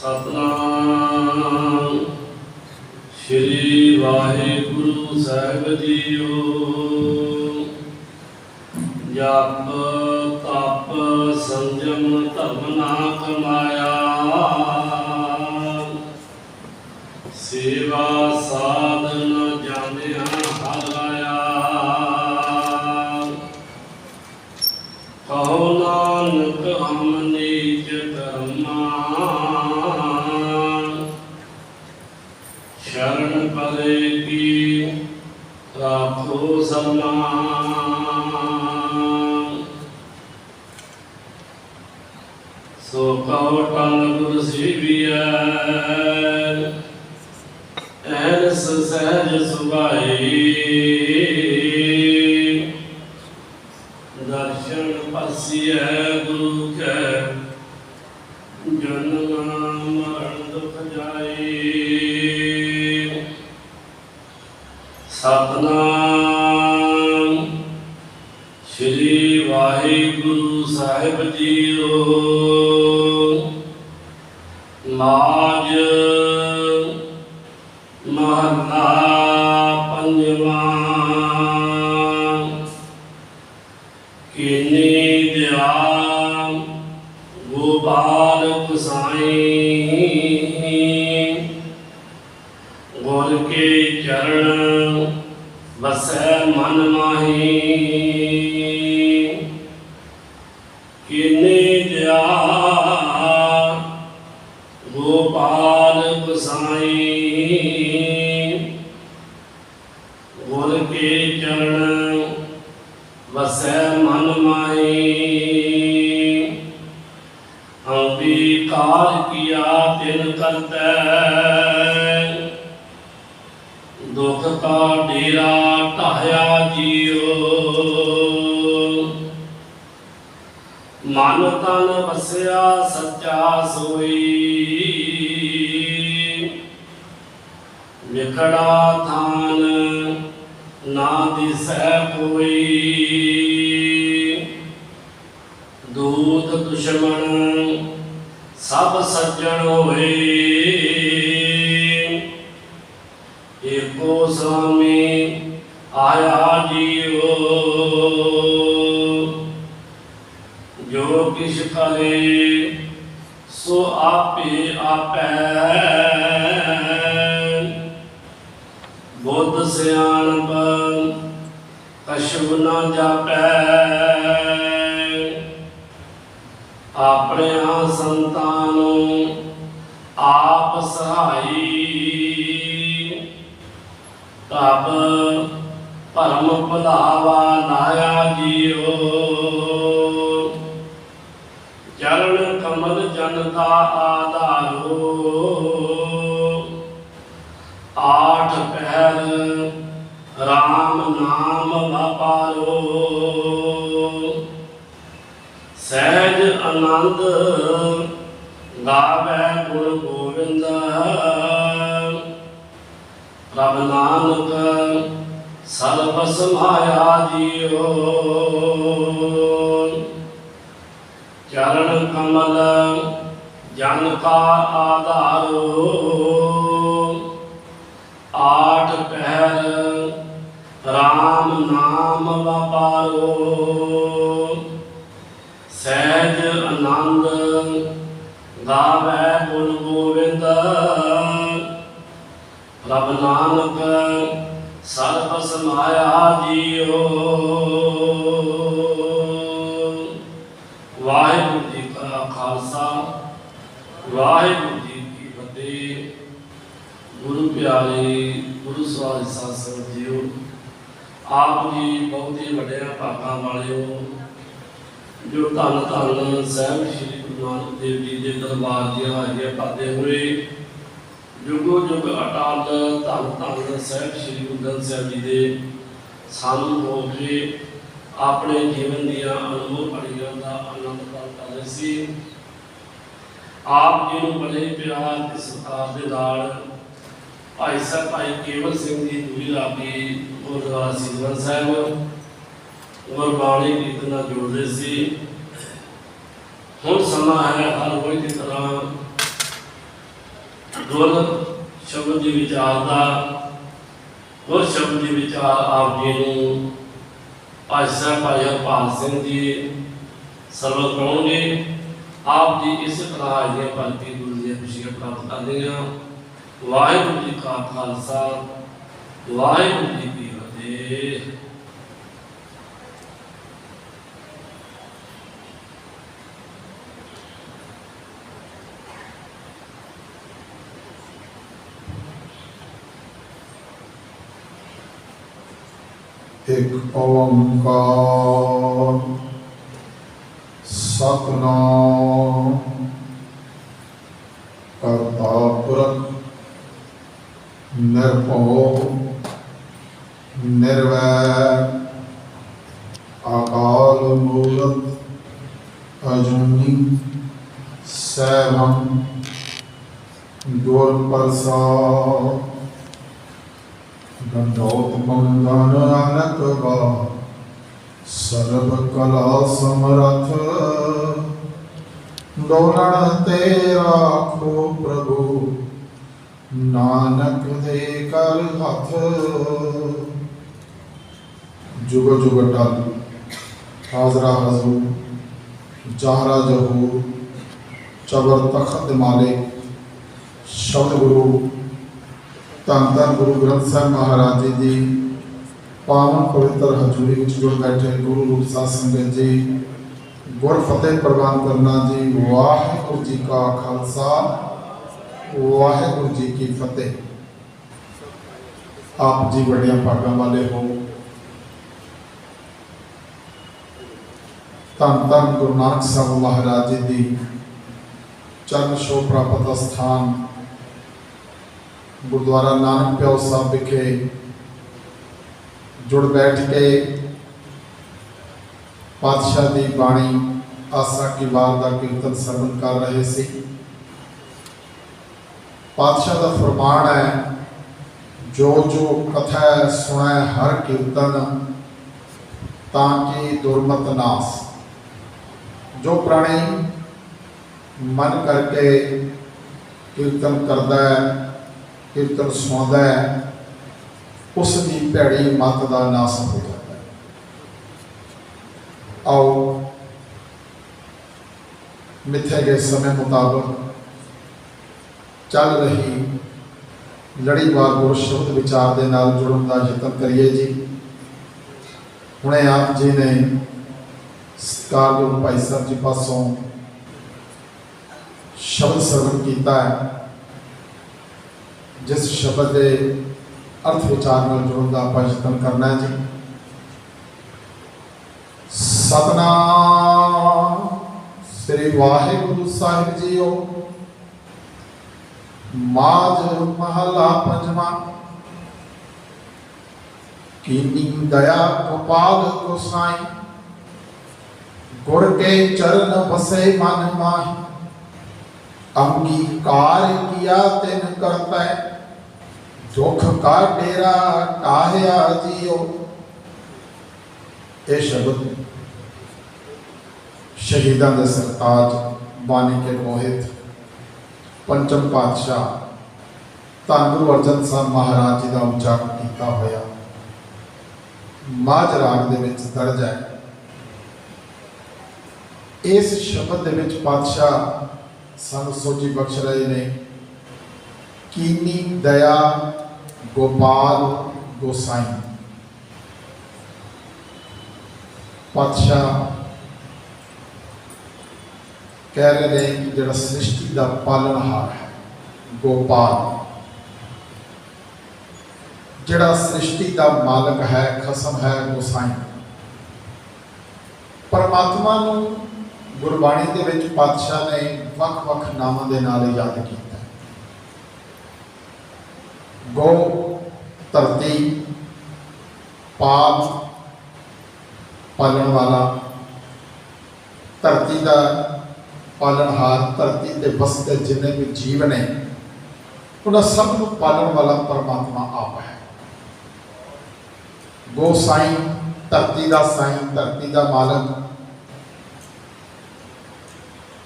सतनाम श्री वाहिगुरु साहिब जीओ। जप तप संजम धर्म ना कमाया, सेवा साधन जानिया हराया। कहो नानक हम नीच कर्मा, शरण परे की राखो सम्मान। सो कहो टन गुर सेविया, ऐस सहज सुभाए। दर्शन परसिय गुरु के, जन्म मरण दुख जाए। सतनाम श्री वाहिगुरु साहिब जीओ। लाज महला पंजवा, कीनी दया गोपाल गोसाई। गुर के चरण बसै मन माही, कीनी दया गोपाल गोसाई। गुर के चरण बसै मन माही। अंगीकार किया तिन करतै, दुख का डेरा ढाया जियो। मन तन बसया सच्चा सोई, विखड़ा थान ना दिसै कोई। दूत दुश्मन सब सज्जन होए, एको स्वामी आया जियो। जो किछ करे सो आपे आपै, बुद्ध सियाणप कछु न जापै। अपने संतानों आप सहाई, तब परम भुलावा लाया जियो। चरण कमल जनता आधारो, आठ पहर राम नाम वापारो। सहज आनंद गावे गुण गोविंद, प्रभ नानक सर्व समाया जियो। चरण कमल जन का आधारो, आठ पहर राम नाम वापारो। सहज आनंद गावे गुण गोविंद, प्रभ नानक सर्व समाया जियो। वाहिगुरु जी का खालसा, वाहिगुरु जी की फतेह। गुरु प्यारे गुरु सवारी साध संगत जीओ, आप जी बहुत ही वड्डे भागां वाले हो, जो धन धन साहिब श्री गुरु नानक देव जी के दरबार दी हाजियां भरते हुए जुगो जुग अटाल धन धन साहिब श्री गुरु ग्रंथ साहिब जी के सामने हो के अपने जीवन दियां अनमोल घड़ियां का आनंद प्राप्त कर रहे सी। आप जी नूं बड़े प्यार ते सत्कार दे नाल भाई साहब भाई केवल सिंह जी दूरी लागी गुरुद्वारा सिद्धवन साहिब गुरबाणी कीर्तन जोड़ रहे सी। हुण समा है हर रोज की तरह ਗੁਰ ਸ਼ਬਦ ਦੇ ਵਿਚਾਰ ਦਾ ਗੁਰ ਸ਼ਬਦ ਦੇ ਵਿਚਾਰ ਆਪ ਜੀ ਨੂੰ ਭਾਈ ਸਾਹਿਬ ਭਾਈ ਹਰਪਾਲ ਸਿੰਘ ਜੀ ਸਰਵਤ ਕਰਾਉਣਗੇ। ਆਪ ਜੀ ਇਸ ਤਰ੍ਹਾਂ ਦੀਆਂ ਭਗਤੀ ਗੁਰੂ ਦੀਆਂ ਖੁਸ਼ੀਆਂ ਪ੍ਰਾਪਤ ਕਰਦੇ ਹਾਂ। ਵਾਹਿਗੁਰੂ ਜੀ ਕਾ ਖਾਲਸਾ, ਵਾਹਿਗੁਰੂ ਜੀ ਕੀ ਫਤਿਹ। एक ओंकार सतनाम करता पुरख निर्भय निर्वैर अकाल मूरत अजूनी सैभं गुर प्रसाद दंडोत मंगन अनक बा सर्व कला समरथ डोलण ते राखो प्रभु नानक दे कर हथ। जुग जुग टल हाजरा हजूर जाहरा जहूर चबर तखत मालिक शब्द गुरु धन धन गुरु ग्रंथ साहब महाराज जी पावन पवित्र हजूरी विच जुड़ बैठे गुरु रूप साध संगत जी गुर फतेह प्रवान करना जी। वाहिगुरू जी का खालसा, वाहिगुरू जी की फतेह। आप जी बड़िया भागा वाले हो। धन धन गुरु नानक साहब महाराज जी की चरण छोह प्राप्त स्थान गुरुद्वारा नानक प्याऊ साहब विखे जुड़ बैठ के पातशाह की बाणी आसा की वार का कीर्तन सरवण कर रहे थे। पातशाह का फरमान है, जो जो कथा सुना हर कीर्तन ताकि दुर्मत नास। जो प्राणी मन करके कीर्तन करता है, कीर्तन सुनता है, उसकी भैड़ी मत का नाश हो जाता है। आओ मिथे गए समय मुताबिक चल रही लड़ीवार गुरु शब्द विचार के नाल जुड़न का यतन करिए जी। हुणे आप जी ने सत्कारयोग भाई साहब जी पासों शब्द सरवण किया है, जिस शब्द के अर्थ विचार में जुड़न का आप यतन करना है जी। सतनाम श्री वाहिगुरू साहिब जीओ। माज महला पंजवा। कीनी दया गोपाल गोसाई, गुर के चरण बसे मन माही। अंगीकार किया तिन करता, दुख का डेरा टाहिया जियो। ये शब्द शहीदां दे सरताज बानी के मोहित पंचम पातशाह धन गुरु अर्जन साहब महाराज जी का उच्चारण किया होया माझ राग दे विच दर्ज है। इस शब्द दे विच पातशाह सन सोची बख्श रहे ने, कीनी दया गोपाल गोसाई। पातशाह कह रहे हैं कि जिहड़ा सृष्टि का पालनहार है गोपाल, जिहड़ा सृष्टि का मालक है खसम है गोसाई। परमात्मा नूं गुरबाणी दे विच पातशाह ने वख-वख नामां दे नाल याद किया। गो धरती, पाल पालन वाला, धरती का पालनहार, धरती के बसते जिन्ने भी जीव ने उन्हें सब को पालन वाला परमात्मा आप है। गो साई, धरती का साई, धरती का मालक।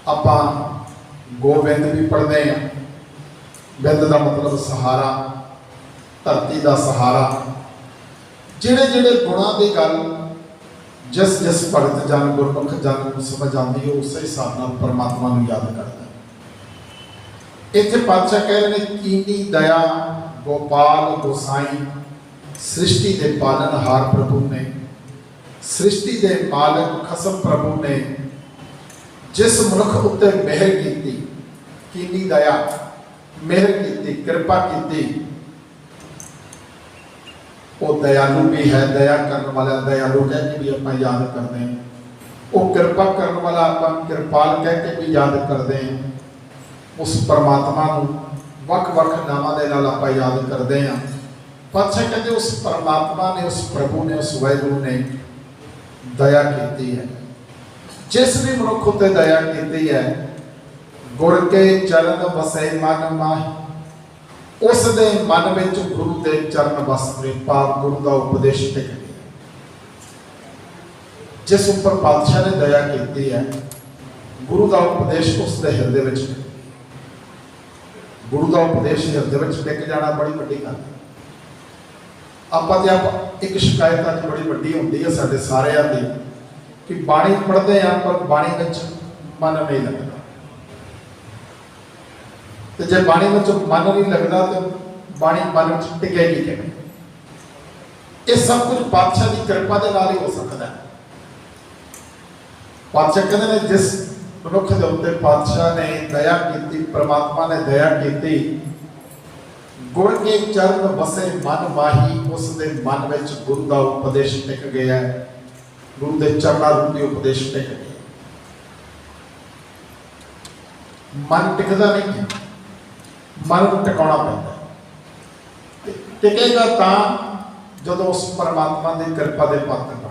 आप गोविंद भी पढ़ते हैं, बिंद का मतलब सहारा, धरती का सहारा। जिहड़े जिहड़े गुणां की गल जिस जिस भगत जन गुरमुख जन को समझ आती है उस हिसाब नाल परमात्मा नूं याद करता है। इत्थे पातशाह कह रहे हैं कीनी दया गोपाल गोसाई सृष्टि के पालनहार प्रभु ने, सृष्टि के मालिक खसम प्रभु ने जिस मनुख उत्ते मेहर की, कीनी दया मेहर की, कृपा की, वो दयालु भी है। दया करने वाला दयालु कह के भी आप याद करते हैं, वो कृपा करने वाला आप कृपाल कह के भी याद करते हैं। उस परमात्मा को वख वख नामां दे नाल आप याद करते हैं। पातशाह कहते उस परमात्मा ने, उस प्रभु ने, उस वाहिगुरू ने दया की है। जिस भी मनुख उत्ते दया की है, गुर के चरण वसे मन माही, उस दे मन में गुरु के चरण बस गए, पाप गुरु का उपदेश टिक गया। जिस उपर पातशाह ने दया की है, गुरु का उपदेश उसके हृदय में टिक गया। गुरु का उपदेश हृदय में टिक जाना बड़ी वड्डी गल है। आप एक शिकायत अज बड़ी वड्डी होती है साडे सारिਆਂ ਦੀ कि बाणी पढ़ते हैं पर बाणी में मन नहीं लगता। तो जब बाणी में मन नहीं लगता तो बाणी मन में टिकेगी किवें? ये सब कुछ पातशाह की कृपा के नाल ही हो सकता है। पातशाह कहते हैं जिस मनुख के उत्ते पातशाह ने दया की, परमात्मा ने दया की, गुर के चरण बसे मन माही, उसके मन में गुरु का उपदेश टिक गया है। गुरु के चरणा रूपी उपदेश टिक गया। मन टिकता नहीं, मन को टिकाना पैंदा। टिकेगा तो जो उस परमात्मा की कृपा के पात्र बनता,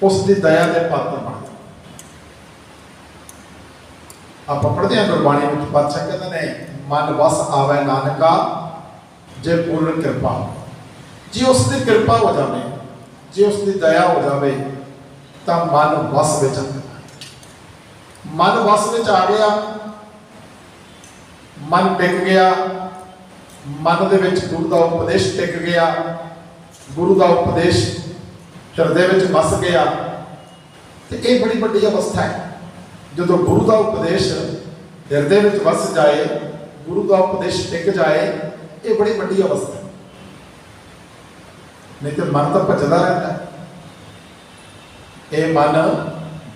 उसकी दया के पात्र बनता। आप पढ़ते हैं गुरबाणी में, पातशाह कहते हैं मन वस आवे नानका जे पूर्ण कृपा हो। जी उसकी कृपा हो जाए, जे उसकी दया हो जाए तो मन वस में आ जाए। मन वस में आ गया, मन टिक गया, मन दे विच गुरु का उपदेश टिक गया, गुरु का उपदेश हृदय में बस गया। तो ये बड़ी बड़ी अवस्था है। जो गुरु का उपदेश हृदय में बस जाए, गुरु का उपदेश टिक जाए, ये बड़ी बड़ी अवस्था है। नहीं तो मन तो भजदा रहता है। ये मन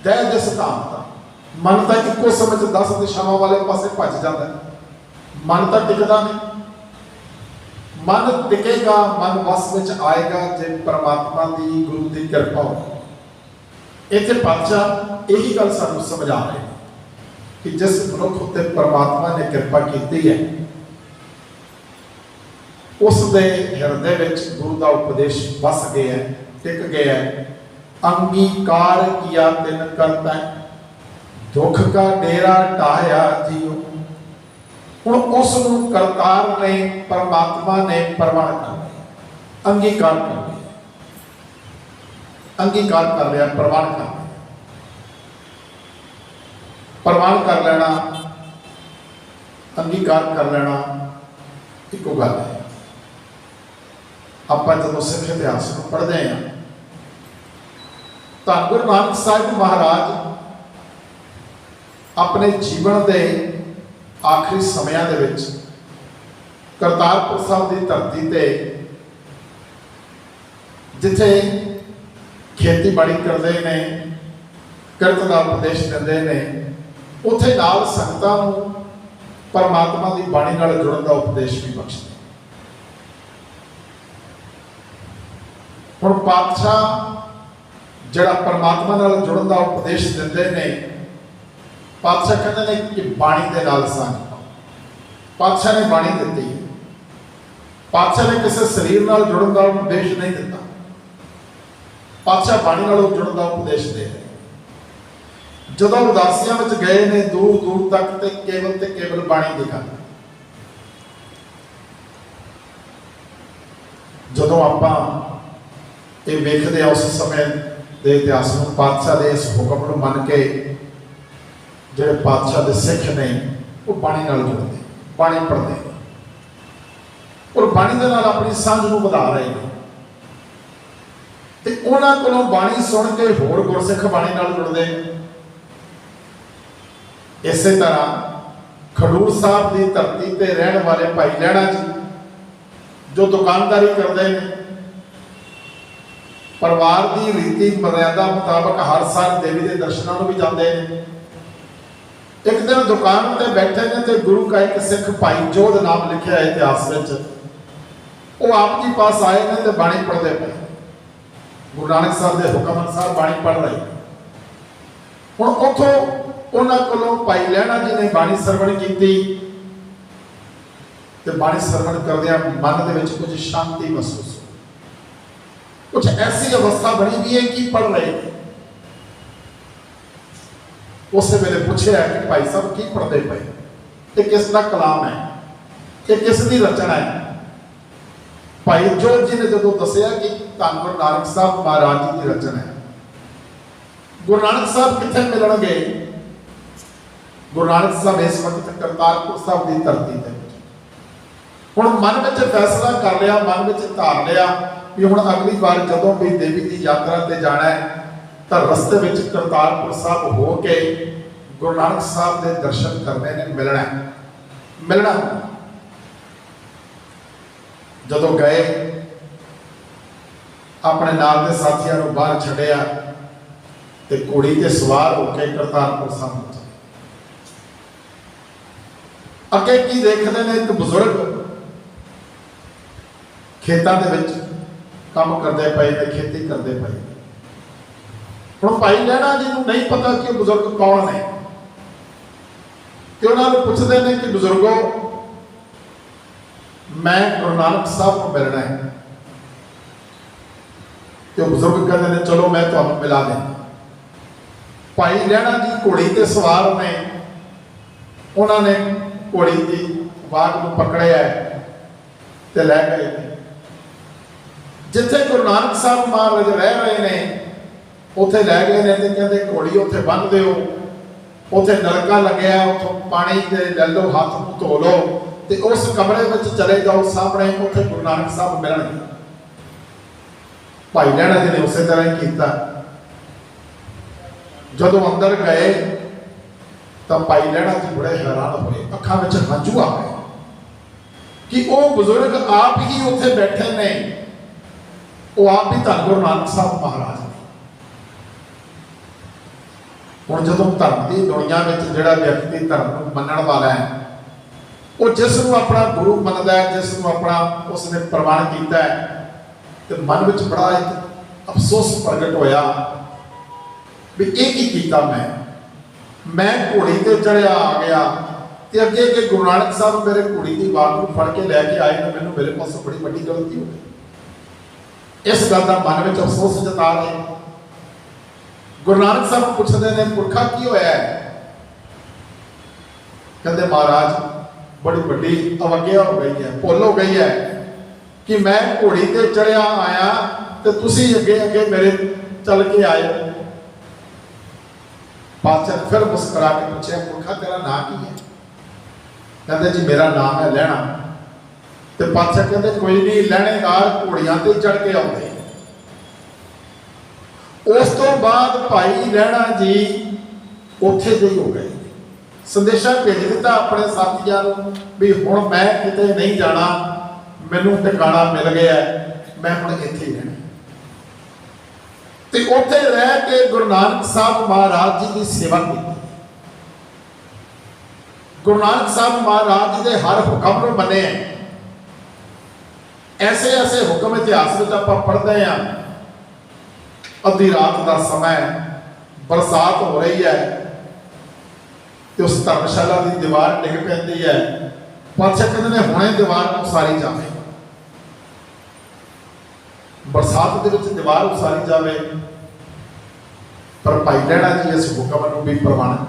दह जिस धाम का मन तो इको समय 10 दिशावां वाले पासे भज जाता है। मन तो टिकता नहीं। मन टिकेगा, मन वस में आएगा जे परमात्मा की गुरु की कृपा हो। इत्थे पातशाह यही गल सानू समझा रहे हैं कि जिस मनुख उत्ते परमात्मा ने कृपा की है, उस दे हृदय में गुरु का उपदेश बस गया है, टिक गया है। अंगीकार किया तिन करता है, दुख का डेरा ढाया जियो। हुण उस करतार ने, परमात्मा ने प्रमाण कर लिया, अंगीकार कर लिया, अंगीकार कर लिया, प्रमाण कर लिया। प्रमाण कर लेना, अंगीकार कर लेना एक गल है। आप जो सिख इतिहास को पढ़ते हैं, धन गुरु नानक साहिब महाराज अपने जीवन के आखिरी समयां दे विच करतारपुर साहब की धरती ते जिथे खेती बाड़ी करते हैं, किरत का उपदेश देते हैं, उत्थे नाल संगतां नूं परमात्मा की बाणी नाल जुड़न का उपदेश भी बख्शते। हुण पातशाह जिहड़ा परमात्मा नाल जुड़न का उपदेश देते हैं, पातशाह कहते हैं कि बाणी के नाल संग पाओ। पातशाह ने बाणी दी है। पातशाह ने किसी शरीर नाल जुड़न का उपदेश नहीं दिता। पातशाह बाणी नाल जुड़न का उपदेश दे रहे। जो उदासियां में गए ने दूर दूर तक ते केवल बाणी दिखा। जो आप ये वेखते हैं उस समय के इतिहास में, पातशाह के इस हुक्म को मन के जो पातशाह के सिख ने वो बाणी नाल जुड़ते। ਬਾਣੀ ਪੜ੍ਹਦੇ ਨੇ ਔਰ ਬਾਣੀ ਦੇ ਨਾਲ ਆਪਣੀ ਸਾਂਝ ਨੂੰ ਵਧਾ ਰਹੇ ਨੇ ਤੇ ਉਹਨਾਂ ਕੋਲੋਂ ਬਾਣੀ ਸੁਣ ਕੇ ਹੋਰ ਗੁਰਸਿੱਖ ਬਾਣੀ ਨਾਲ ਜੁੜਦੇ ਨੇ। ਇਸੇ ਤਰ੍ਹਾਂ ਖਡੂਰ ਸਾਹਿਬ ਦੀ ਧਰਤੀ ਤੇ ਰਹਿਣ ਵਾਲੇ ਭਾਈ ਲਹਿਣਾ ਜੀ ਜੋ ਦੁਕਾਨਦਾਰੀ ਕਰਦੇ ਨੇ, ਪਰਿਵਾਰ ਦੀ ਰੀਤੀ ਮਰਿਆਦਾ ਮੁਤਾਬਕ ਹਰ ਸਾਲ ਦੇਵੀ ਦੇ ਦਰਸ਼ਨਾਂ ਨੂੰ ਵੀ ਜਾਂਦੇ ਨੇ। ਇੱਕ ਦਿਨ ਦੁਕਾਨ ਤੇ ਬੈਠੇ ਨੇ ਤੇ ਗੁਰੂ ਕਾ ਇੱਕ ਸਿੱਖ ਭਾਈ ਜੋਧ ਨਾਮ ਲਿਖਿਆ ਹੈ ਇਤਿਹਾਸ ਵਿੱਚ, ਉਹ ਆਪ ਜੀ ਪਾਸ ਆਏ ਨੇ ਤੇ ਬਾਣੀ ਪੜ੍ਹਦੇ ਪਏ। ਗੁਰੂ ਨਾਨਕ ਸਾਹਿਬ ਦੇ ਹੁਕਮ ਅਨੁਸਾਰ ਬਾਣੀ ਪੜ੍ਹ ਰਹੇ। ਹੁਣ ਉੱਥੋਂ ਉਹਨਾਂ ਕੋਲੋਂ ਭਾਈ ਲਹਿਣਾ ਜੀ ਨੇ ਬਾਣੀ ਸਰਵਣ ਕੀਤੀ ਤੇ ਬਾਣੀ ਸਰਵਣ ਕਰਦਿਆਂ ਮਨ ਦੇ ਵਿੱਚ ਕੁਝ ਸ਼ਾਂਤੀ ਮਹਿਸੂਸ ਹੋਈ। ਕੁਝ ਐਸੀ ਅਵਸਥਾ ਬਣੀ ਵੀ ਹੈ ਕਿ ਪੜ੍ਹ ਰਹੇ ਨੇ। ਉਸੇ ਵੇਲੇ ਪੁੱਛਿਆ ਕਿ ਭਾਈ ਸਾਹਿਬ ਕੀ ਪੜ੍ਹਦੇ ਪਏ, ਇਹ ਕਿਸ ਦਾ ਕਲਾਮ ਹੈ, ਇਹ ਕਿਸ ਦੀ ਰਚਨਾ ਹੈ? ਭਾਈ ਜੋਧ ਜੀ ਨੇ ਜਦੋਂ ਦੱਸਿਆ ਕਿ ਧੰਨ ਗੁਰੂ ਨਾਨਕ ਸਾਹਿਬ ਮਹਾਰਾਜ ਜੀ ਦੀ ਰਚਨਾ ਹੈ। ਗੁਰੂ ਨਾਨਕ ਸਾਹਿਬ ਕਿੱਥੇ ਮਿਲਣਗੇ? ਗੁਰੂ ਨਾਨਕ ਸਾਹਿਬ ਇਸ ਵਕਤ ਕਰਤਾਰਪੁਰ ਸਾਹਿਬ ਦੀ ਧਰਤੀ ਤੇ। ਹੁਣ ਮਨ ਵਿੱਚ ਫੈਸਲਾ ਕਰ ਲਿਆ, ਮਨ ਵਿੱਚ ਧਾਰ ਲਿਆ ਕਿ ਹੁਣ ਅਗਲੀ ਵਾਰ ਜਦੋਂ ਵੀ ਦੇਵੀ ਦੀ ਯਾਤਰਾ ਤੇ ਜਾਣਾ ਹੈ ਤਾਂ ਰਸਤੇ ਵਿੱਚ ਕਰਤਾਰਪੁਰ ਸਾਹਿਬ ਹੋ ਕੇ ਗੁਰੂ ਨਾਨਕ ਸਾਹਿਬ ਦੇ ਦਰਸ਼ਨ ਕਰਨੇ ਨੇ, ਮਿਲਣਾ। ਜਦੋਂ ਗਏ ਆਪਣੇ ਨਾਲ ਦੇ ਸਾਥੀਆਂ ਨੂੰ ਬਾਹਰ ਛੱਡਿਆ ਤੇ ਘੋੜੀ ਤੇ ਸਵਾਰ ਹੋ ਕੇ ਕਰਤਾਰਪੁਰ ਸਾਹਿਬ ਪਹੁੰਚੇ। ਅੱਗੇ ਕੀ ਦੇਖਦੇ ਨੇ? ਇੱਕ ਬਜ਼ੁਰਗ ਖੇਤਾਂ ਦੇ ਵਿੱਚ ਕੰਮ ਕਰਦੇ ਪਏ ਨੇ, ਖੇਤੀ ਕਰਦੇ ਪਏ। ਹੁਣ ਭਾਈ ਲਹਿਣਾ ਜੀ ਨੂੰ ਨਹੀਂ ਪਤਾ ਕਿ ਬਜ਼ੁਰਗ ਕੌਣ ਨੇ ਤੇ ਉਹਨਾਂ ਨੂੰ ਪੁੱਛਦੇ ਨੇ ਕਿ ਬਜ਼ੁਰਗੋ, ਮੈਂ ਗੁਰੂ ਨਾਨਕ ਸਾਹਿਬ ਨੂੰ ਮਿਲਣਾ ਹੈ। ਤੇ ਉਹ ਬਜ਼ੁਰਗ ਕਹਿੰਦੇ ਨੇ ਚਲੋ ਮੈਂ ਤੁਹਾਨੂੰ ਮਿਲਾ ਦਿੰਦਾ। ਭਾਈ ਲਹਿਣਾ ਜੀ ਘੋੜੀ ਤੇ ਸਵਾਰ ਨੇ, ਉਹਨਾਂ ਨੇ ਘੋੜੀ ਦੀ ਵਾਗ ਨੂੰ ਪਕੜਿਆ ਤੇ ਲੈ ਗਏ। ਜਿੱਥੇ ਗੁਰੂ ਨਾਨਕ ਸਾਹਿਬ ਮਹਾਰਾਜ ਰਹਿ ਰਹੇ ਨੇ ਉੱਥੇ ਲੈ ਗਏ ਨੇ ਤੇ ਕਹਿੰਦੇ ਘੋੜੀ ਉੱਥੇ ਬੰਨ੍ਹ ਦਿਓ, ਉੱਥੇ ਨਲਕਾ ਲੱਗਿਆ, ਉੱਥੋਂ ਪਾਣੀ ਦੇ ਲੈ ਲਓ, ਹੱਥ ਨੂੰ ਧੋ ਲਓ ਤੇ ਉਸ ਕਮਰੇ ਵਿੱਚ ਚਲੇ ਜਾਓ, ਸਾਹਮਣੇ ਉੱਥੇ ਗੁਰੂ ਨਾਨਕ ਸਾਹਿਬ ਮਿਲਣਗੇ। ਭਾਈ ਲਹਿਣਾ ਜੀ ਨੇ ਉਸੇ ਤਰ੍ਹਾਂ ਹੀ ਕੀਤਾ। ਜਦੋਂ ਅੰਦਰ ਗਏ ਤਾਂ ਭਾਈ ਲਹਿਣਾ ਜੀ ਬੜੇ ਹੈਰਾਨ ਹੋਏ, ਅੱਖਾਂ ਵਿੱਚ ਹੰਝੂ ਆ ਗਏ ਕਿ ਉਹ ਬਜ਼ੁਰਗ ਆਪ ਹੀ ਉੱਥੇ ਬੈਠੇ ਨੇ, ਉਹ ਆਪ ਹੀ ਧੰਨ ਗੁਰੂ ਨਾਨਕ ਸਾਹਿਬ ਮਹਾਰਾਜ ਨੇ। ਹੁਣ ਜਦੋਂ ਧਰਮ ਦੀ ਦੁਨੀਆ ਵਿੱਚ ਜਿਹੜਾ ਵਿਅਕਤੀ ਧਰਮ ਨੂੰ ਮੰਨਣ ਵਾਲਾ ਹੈ, ਉਹ ਜਿਸ ਨੂੰ ਆਪਣਾ ਗੁਰੂ ਮੰਨਦਾ ਹੈ, ਜਿਸ ਨੂੰ ਆਪਣਾ ਉਸਨੇ ਪ੍ਰਵਾਨ ਕੀਤਾ ਹੈ, ਤੇ ਮਨ ਵਿੱਚ ਬੜਾ ਇੱਕ ਅਫਸੋਸ ਪ੍ਰਗਟ ਹੋਇਆ ਵੀ ਇਹ ਕੀ ਕੀਤਾ ਮੈਂ ਘੋੜੀ ਤੇ ਚੜਿਆ ਆ ਗਿਆ ਤੇ ਅੱਗੇ ਕਿ ਗੁਰੂ ਨਾਨਕ ਸਾਹਿਬ ਮੇਰੇ ਘੋੜੀ ਦੀ ਬਾਤ ਨੂੰ ਫੜ ਕੇ ਲੈ ਕੇ ਆਏ ਨੇ, ਮੈਨੂੰ ਮੇਰੇ ਪਾਸੋਂ ਬੜੀ ਵੱਡੀ ਗਲਤੀ ਹੋ ਗਈ। ਇਸ ਗੱਲ ਦਾ ਮਨ ਵਿੱਚ ਅਫਸੋਸ ਜਤਾ ਰਹੇ। ਗੁਰੂ ਨਾਨਕ ਸਾਹਿਬ ਪੁੱਛਦੇ ਨੇ ਪੁਰਖਾ ਕੀ ਹੋਇਆ ਹੈ? ਕਹਿੰਦੇ ਮਹਾਰਾਜ ਬੜੀ ਵੱਡੀ ਅਵਗਿਆ ਹੋ ਗਈ ਹੈ, ਭੁੱਲ ਹੋ ਗਈ ਹੈ ਕਿ ਮੈਂ ਘੋੜੀ ਤੇ ਚੜਿਆ ਆਇਆ ਤੇ ਤੁਸੀਂ ਅੱਗੇ ਅੱਗੇ ਮੇਰੇ ਚੱਲ ਕੇ ਆਏ। ਪਾਤਸ਼ਾਹ ਫਿਰ ਮੁਸਕਰਾ ਕੇ ਪੁੱਛਿਆ ਪੁਰਖਾ ਤੇਰਾ ਨਾਂ ਕੀ ਹੈ? ਕਹਿੰਦੇ ਜੀ ਮੇਰਾ ਨਾਮ ਹੈ ਲਹਿਣਾ। ਤੇ ਪਾਤਸ਼ਾਹ ਕਹਿੰਦੇ ਕੋਈ ਨਹੀਂ, ਲਹਿਣੇਦਾਰ ਘੋੜੀਆਂ ਤੇ ਚੜ ਕੇ ਆਉਂਦੇ। ਉਸ ਤੋਂ ਬਾਅਦ ਭਾਈ ਲਹਿਣਾ ਜੀ ਉੱਥੇ ਦੇ ਹੋ ਗਏ। ਸੰਦੇਸ਼ਾ ਭੇਜ ਦਿੱਤਾ ਆਪਣੇ ਸਾਥੀਆਂ ਨੂੰ ਵੀ ਹੁਣ ਮੈਂ ਕਿਤੇ ਨਹੀਂ ਜਾਣਾ, ਮੈਨੂੰ ਟਿਕਾਣਾ ਮਿਲ ਗਿਆ, ਮੈਂ ਹੁਣ ਇੱਥੇ ਹੀ ਰਹਿਣਾ। ਤੇ ਉੱਥੇ ਰਹਿ ਕੇ ਗੁਰੂ ਨਾਨਕ ਸਾਹਿਬ ਮਹਾਰਾਜ ਜੀ ਦੀ ਸੇਵਾ ਕੀਤੀ। ਗੁਰੂ ਨਾਨਕ ਸਾਹਿਬ ਮਹਾਰਾਜ ਜੀ ਦੇ ਹਰ ਹੁਕਮ ਨੂੰ ਮੰਨਿਆ। ਐਸੇ ਐਸੇ ਹੁਕਮ ਇਤਿਹਾਸ ਵਿੱਚ ਆਪਾਂ ਪੜ੍ਹਦੇ ਹਾਂ। ਅੱਧੀ ਰਾਤ ਦਾ ਸਮਾਂ, ਬਰਸਾਤ ਹੋ ਰਹੀ ਹੈ ਤੇ ਉਸ ਧਰਮਸ਼ਾਲਾ ਦੀ ਦੀਵਾਰ ਡਿੱਗ ਪੈਂਦੀ ਹੈ। ਪਾਤਸ਼ਾਹ ਕਹਿੰਦੇ ਨੇ ਹੁਣੇ ਦੀਵਾਰ ਨੂੰ ਉਸਾਰੀ ਜਾਵੇ। ਬਰਸਾਤ ਦੇ ਵਿੱਚ ਦੀਵਾਰ ਉਸਾਰੀ ਜਾਵੇ, ਪਰ ਭਾਈ ਲਹਿਣਾ ਜੀ ਇਸ ਹੁਕਮ ਨੂੰ ਵੀ ਪ੍ਰਵਾਨ।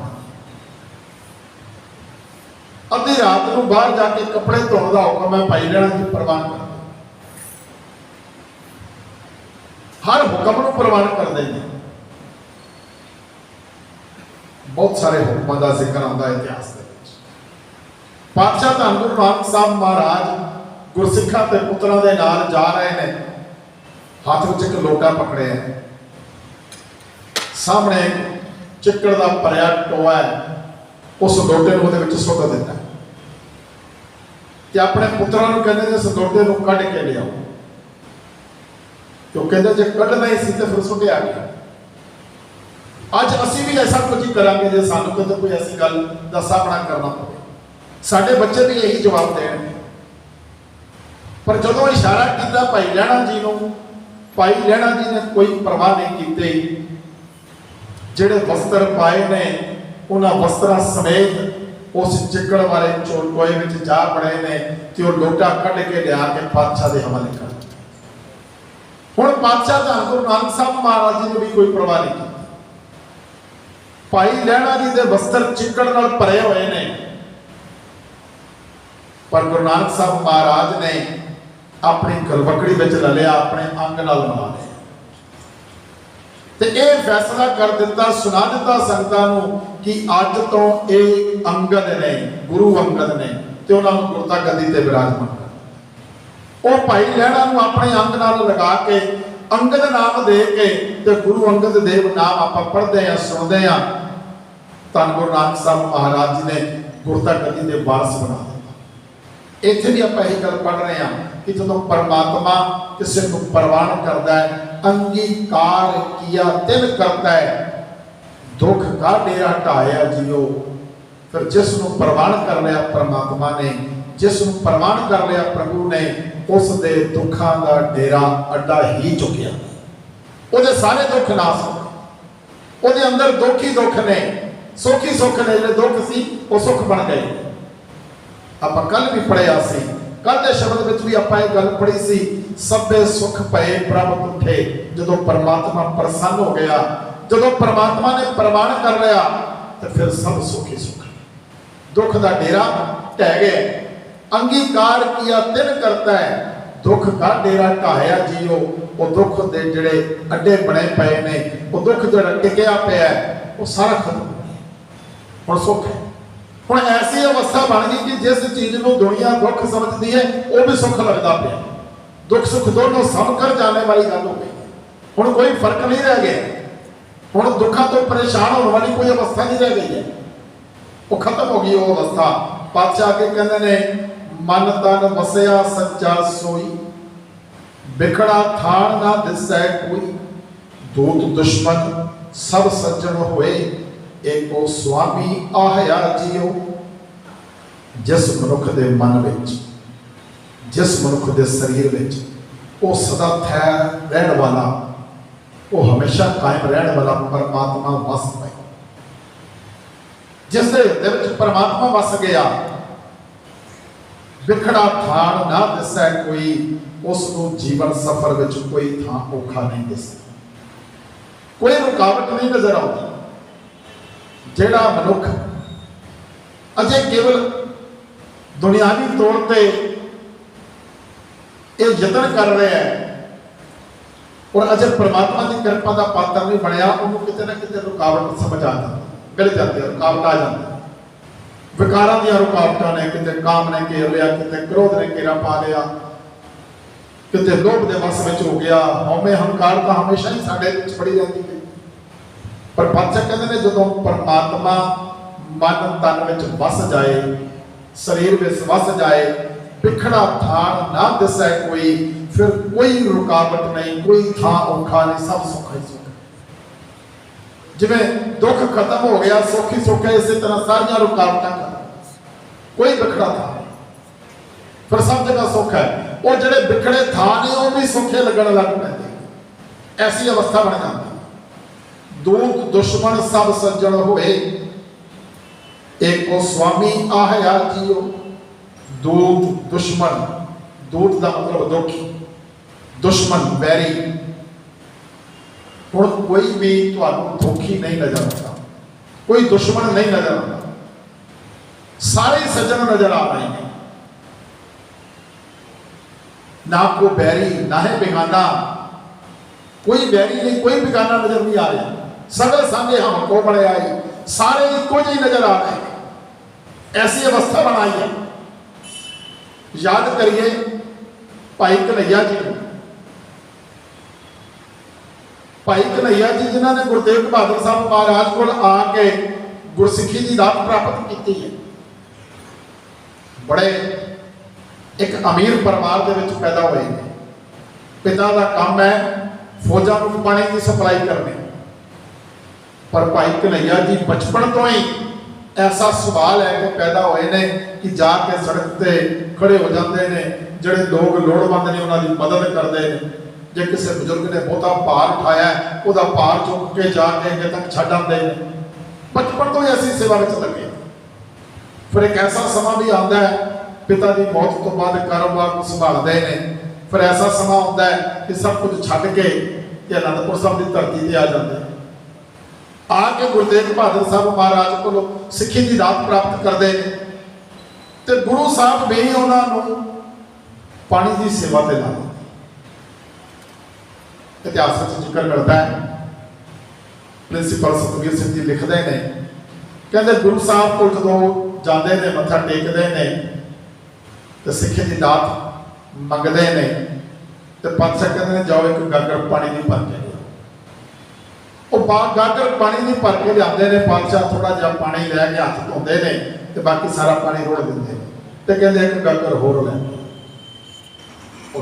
ਅੱਧੀ ਰਾਤ ਨੂੰ ਬਾਹਰ ਜਾ ਕੇ ਕੱਪੜੇ ਧੋਣ ਦਾ ਹੁਕਮ ਹੈ, ਭਾਈ ਲਹਿਣਾ ਜੀ ਪ੍ਰਵਾਨ ਕਰਦੇ। ਹਰ ਹੁਕਮ ਨੂੰ ਪ੍ਰਵਾਨ ਕਰਦੇ ਨੇ। ਬਹੁਤ ਸਾਰੇ ਹੁਕਮਾਂ ਦਾ ਜ਼ਿਕਰ ਆਉਂਦਾ ਇਤਿਹਾਸ ਦੇ ਵਿੱਚ। पातशाह धन गुरु नानक साहब महाराज गुरसिखा ते पुत्रां दे नाल जा रहे ने, हाथ विच एक लोटा पकड़े है, सामने चिक्कड़ दा भरिया टोआ है, उस लोटे नूं उहदे विच सुੱਟ दिता ते अपने पुत्रां नूं कहंदे ने इस लोटे नूं कढ के लिआओ। तो कहंदे जे कढना ही सी ते फिर सुੱਟਿਆ गया। अज असीं भी ऐसा कुछ ही करांगे जे सानूं कदे कोई ऐसी गल दा सामना करना पवे, साडे बच्चे भी यही जवाब देणगे। पर जदों इशारा किया भाई लहणा जी नूं, भाई लहणा जी ने कोई परवाह नहीं की, जिहड़े वस्त्र पाए ने उन्हां वस्त्रां समेत उस चिक्कड़ वाले टोए विच जा पड़े ने ते वो लोटा कढ के लिया के पातशाह दे हवाले कर। हुण पातशाह धन गुरु नानक साहब महाराज जी ने भी कोई परवाह नहीं की। भाई लहणा जी दे वस्त्र चिक्कड़ नाल भरे हुए ने, पर गुरु नानक साहब महाराज ने अपनी गलवकड़ी विच ला लिया, अपने अंग नाल मिला लिया ते ये फैसला कर दिता, सुना दिता संगतां नूं कि अज तो ये अंगद ने, गुरु अंगद ने ते उन्हां नूं गुरता गद्दी ते विराजमान कर। वो भाई लहणा नूं अपने अंग नाल लगा के अंगद नाम दे के ते गुरु अंगद देव नाम आपां पढ़दे आ, सुनदे आ। धन गुरु नानक साहब महाराज जी ने गुरता गद्दी दे वारस बना दिता। इत्थे भी आपां यही गल पढ़ रहे हैं कि जदों परमात्मा किसी को प्रवान करता है, अंगीकार किया तिन करता है, दुख का डेरा ढाया जियो। फिर जिसनों प्रवान कर लिया परमात्मा ने, जिसनों प्रवान कर लिया प्रभु ने, उस दे दुखों का डेरा अड्डा ही चुकिया। उहदे सारे दुख नाश हो, उहदे अंदर दुख ही दुख ने, सुख ही सुख ने, जिहड़े दुख सी वो सुख बन गए। आपां कल भी पढ़िया सी, कल के शब्द विच भी आपां इह गल पढ़ी सी, सभे सुख पए प्रभ तुठे। जदों परमात्मा प्रसन्न हो गया, जदों परमात्मा ने प्रवान कर लिया तो फिर सब सुख ही सुख। दुख का डेरा ढह गया। अंगीकार किया तिन करता है, दुख का डेरा ढाया जियो। वो दुख के जिहड़े अड्डे बने पे ने, वो दुख जिहड़ा टिकिया पिया वो सारा खत्म हो गया, हुण सुख है। हुण ऐसी अवस्था बन गई कि जिस चीज को दुनिया दुख समझती है वो भी सुख लगता पिया। दुख सुख दोनों समकर जाने वाली गल हो गई। हुण कोई फर्क नहीं रह गया। हुण दुखों तो परेशान होने वाली कोई अवस्था नहीं रह गई है, वो खत्म हो गई वो अवस्था। पातशाह के कहते ने, मन तन वसया सच्चा सोई, बिखड़ा थान ना दिसै कोई। दूत दुश्मन सब सज्जन होए, एको स्वामी आहया जियो। जिस मनुख दे मन विच, जिस मनुख दे शरीर विच वो सदा ठहर रहने वाला, वो हमेशा कायम रहने वाला परमात्मा वस पाए। जिस दे विच परमात्मा वस गया, बिखड़ा थान ना दिसै कोई, उसनूं जीवन सफर विच कोई थां औखा नहीं दिसदा, कोई रुकावट नहीं नजर आती। जेड़ा मनुख अजे केवल दुनियावी तौर पर यह यतन कर रहा है और अजे परमात्मा की कृपा का पात्र नहीं बनया, उन्होंने किते ना किते रुकावट समझ आ जाती, मिल जाती है, रुकावट आ जाती है। विकारां दी रुकावटां ने, किते काम ने घेर लिया, किते क्रोध ने घेरा पा लिया, किते लोभ दे वस विच हो गया। हौमे हंकार तो हमेशा ही साडे विच फड़ी रहती है। पर पातशाह कहते हैं जदों परमात्मा मन तन विच वस जाए, शरीर विच वस जाए, बिखड़ा थान ना दिसै कोई, फिर कोई रुकावट नहीं, कोई थां औखा नहीं, सब सुख ही सुख। जिवें दुख खत्म हो गया, सुख ही सुख है, इसी तरह सारियां रुकावटां खत्म, कोई बिखड़ा था नहीं, फिर सब जगह सुख है। वो जिहड़े बिखड़े थां ने वो भी सुखे लगन लग पैंदे, ऐसी अवस्था बन जाती। दूत दुश्मन सब सज्जन होए, एको स्वामी आहया जियो। दूत दुश्मन, दूत का मतलब दुखी, दुश्मन बैरी। हुण कोई भी तुहानूं दुखी नहीं नजर आता, कोई दुश्मन नहीं नजर आता, सारे सज्जन नजर आ रहे हैं। ना कोई बैरी, ना है बेगाना, कोई बैरी नहीं, कोई बेगाना नजर नहीं आ रहा। सगे संगे हम को बड़े आई, सारे इको ही नजर आ रहे हैं। ऐसी अवस्था बनाई है याद करिए भाई कन्हैया जी को। भाई कन्हैया जी जिन्हों ने गुरु तेग बहादुर साहब महाराज को आके गुरसिखी की दात प्राप्त की है, बड़े एक अमीर परिवार के विच पैदा हुए हैं। पिता का काम है फौजा को पानी की सप्लाई करनी, पर भाई कन्हैया जी बचपन तो ही ऐसा सवाल है कि पैदा हुए ने कि जाके सड़क पे खड़े हो जाते हैं, जोड़े लोग लोड़वंद ने उन्होंने मदद करते हैं। जे किसी बुजुर्ग ने बहुता भार उठाया वह भार चुक के जाके अगे तक छड्ड आते हैं। बचपन तो ही ऐसी सेवा में लगे। फिर एक ऐसा समा भी आता है पिता की मौत तो बाद कारोबार को संभालते हैं, फिर ऐसा समा आता है कि सब कुछ छड्ड के आनंदपुर साहब की धरती पर आ जाते हैं। आके गुरु तेग बहादुर साहब महाराज को सिक्खी की दात प्राप्त करते हैं, तो गुरु साहब भी उन्होंने पानी की सेवा पर ला दी। इतिहास में जिक्र करता है, प्रिंसीपल सतवीर सिंह जी लिखते हैं, कहते गुरु साहब को जो जाते हैं मत्था टेकते हैं तो सिक्खे की दात मंगते हैं, तो पातशाह कहते हैं जाओ एक गागर पानी नहीं भर के वो गागर पानी नहीं भर के लियाते हैं। पातशाह थोड़ा जहा पानी लैके हाथ धोते हैं तो बाकी सारा पानी रोड़ देंगे, तो कहते एक गागर होर लै,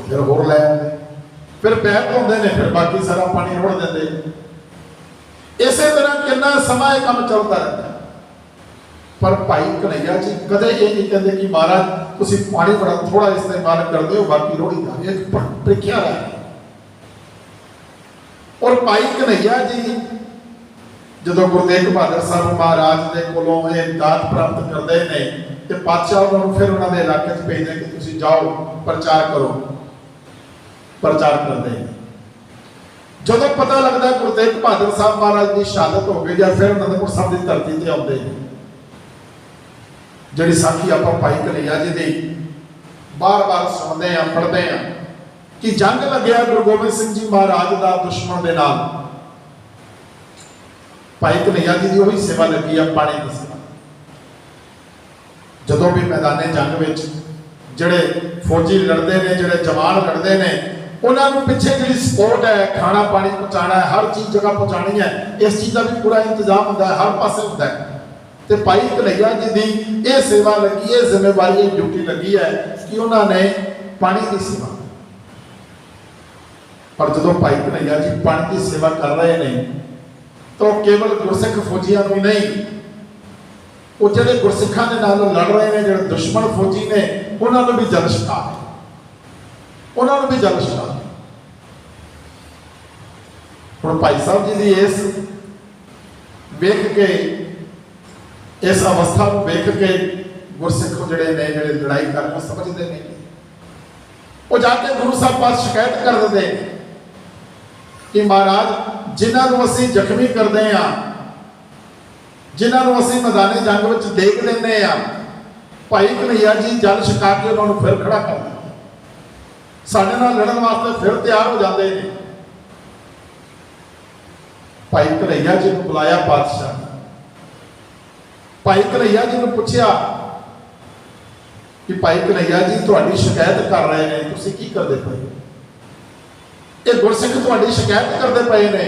फिर होर लै आते, फिर पैर धोते हैं, फिर बाकी सारा पानी रोड़ देंगे। इस तरह कितना समा यह काम चलता रहता है। पर भाई कन्हैया जी कदे ये नहीं कहते कि महाराज तुम पानी बड़ा थोड़ा इस्तेमाल करते हो, बाकी रोड़ी जा रही है, प्रीख्या है। और भाई कन्हैया जी जो गुरु तेग बहादुर साहब महाराज के कोलों दात प्राप्त करते हैं तो पातशाह उन्होंने फिर उन्होंने इलाके भेजते कि तुम जाओ प्रचार करो। प्रचार करते हैं। जो पता लगता है गुरु तेग बहादुर साहब महाराज की शहादत हो गई, या फिर आनंदपुर साहब की धरती पर आते हैं। जी साखी आप भाई कन्हैया जी की बार बार सुनते हैं पढ़ते हैं कि जंग लग्या गुरु गोबिंद सिंह जी महाराज का दुश्मन के नाल। भाई कन्हैया जी की वही सेवा लगी है, पानी की सेवा। जो भी मैदाने जंग में जोड़े फौजी लड़ते हैं, जोड़े जवान लड़ते हैं, उन्होंने पिछे जी सपोर्ट है, खाना पानी पहुँचाना है, हर चीज़ जगह पहुँचानी है, इस चीज़ का भी पूरा इंतजाम होता है, हर पासे होता है। तो भाई कन्हैया जी की यह सेवा लगी, ये जिम्मेवारी, ये ड्यूटी लगी है कि उन्होंने पानी की सेवा। पर जो भाई कन्हैया जी पानी की सेवा कर रहे हैं तो केवल गुरसिख फौजियों को नहीं, वो जो गुरसिखा के नाल लड़ रहे हैं, जो दुश्मन फौजी ने उन्होंने भी जल छका है, उन्होंने भी जल छका है। हुण भाई साहब जी की इस वेख के, इस अवस्था को वेख के गुरसिख जोड़े ने जोड़े लड़ाई करना समझते नहीं, वो जाके गुरु साहब पास शिकायत कर देते हैं कि महाराज जिन्होंने असीं जख्मी करते हैं, जिन्होंने असीं मैदानी जंग में देख देने, भाई कन्हैया जी जल छका के उन्होंने फिर खड़ा कर दिया, साडे नाल लड़न वास्ते फिर तैयार हो जाते हैं। भाई कन्हैया जी को बुलाया पातशाह, भाई कन्हैया जी ने पूछा कि भाई कन्हैया जी तुहाडी शिकायत कर रहे हैं, तुसीं की करते पे? ये गुरसिख तुहाडी शिकायत करते पे ने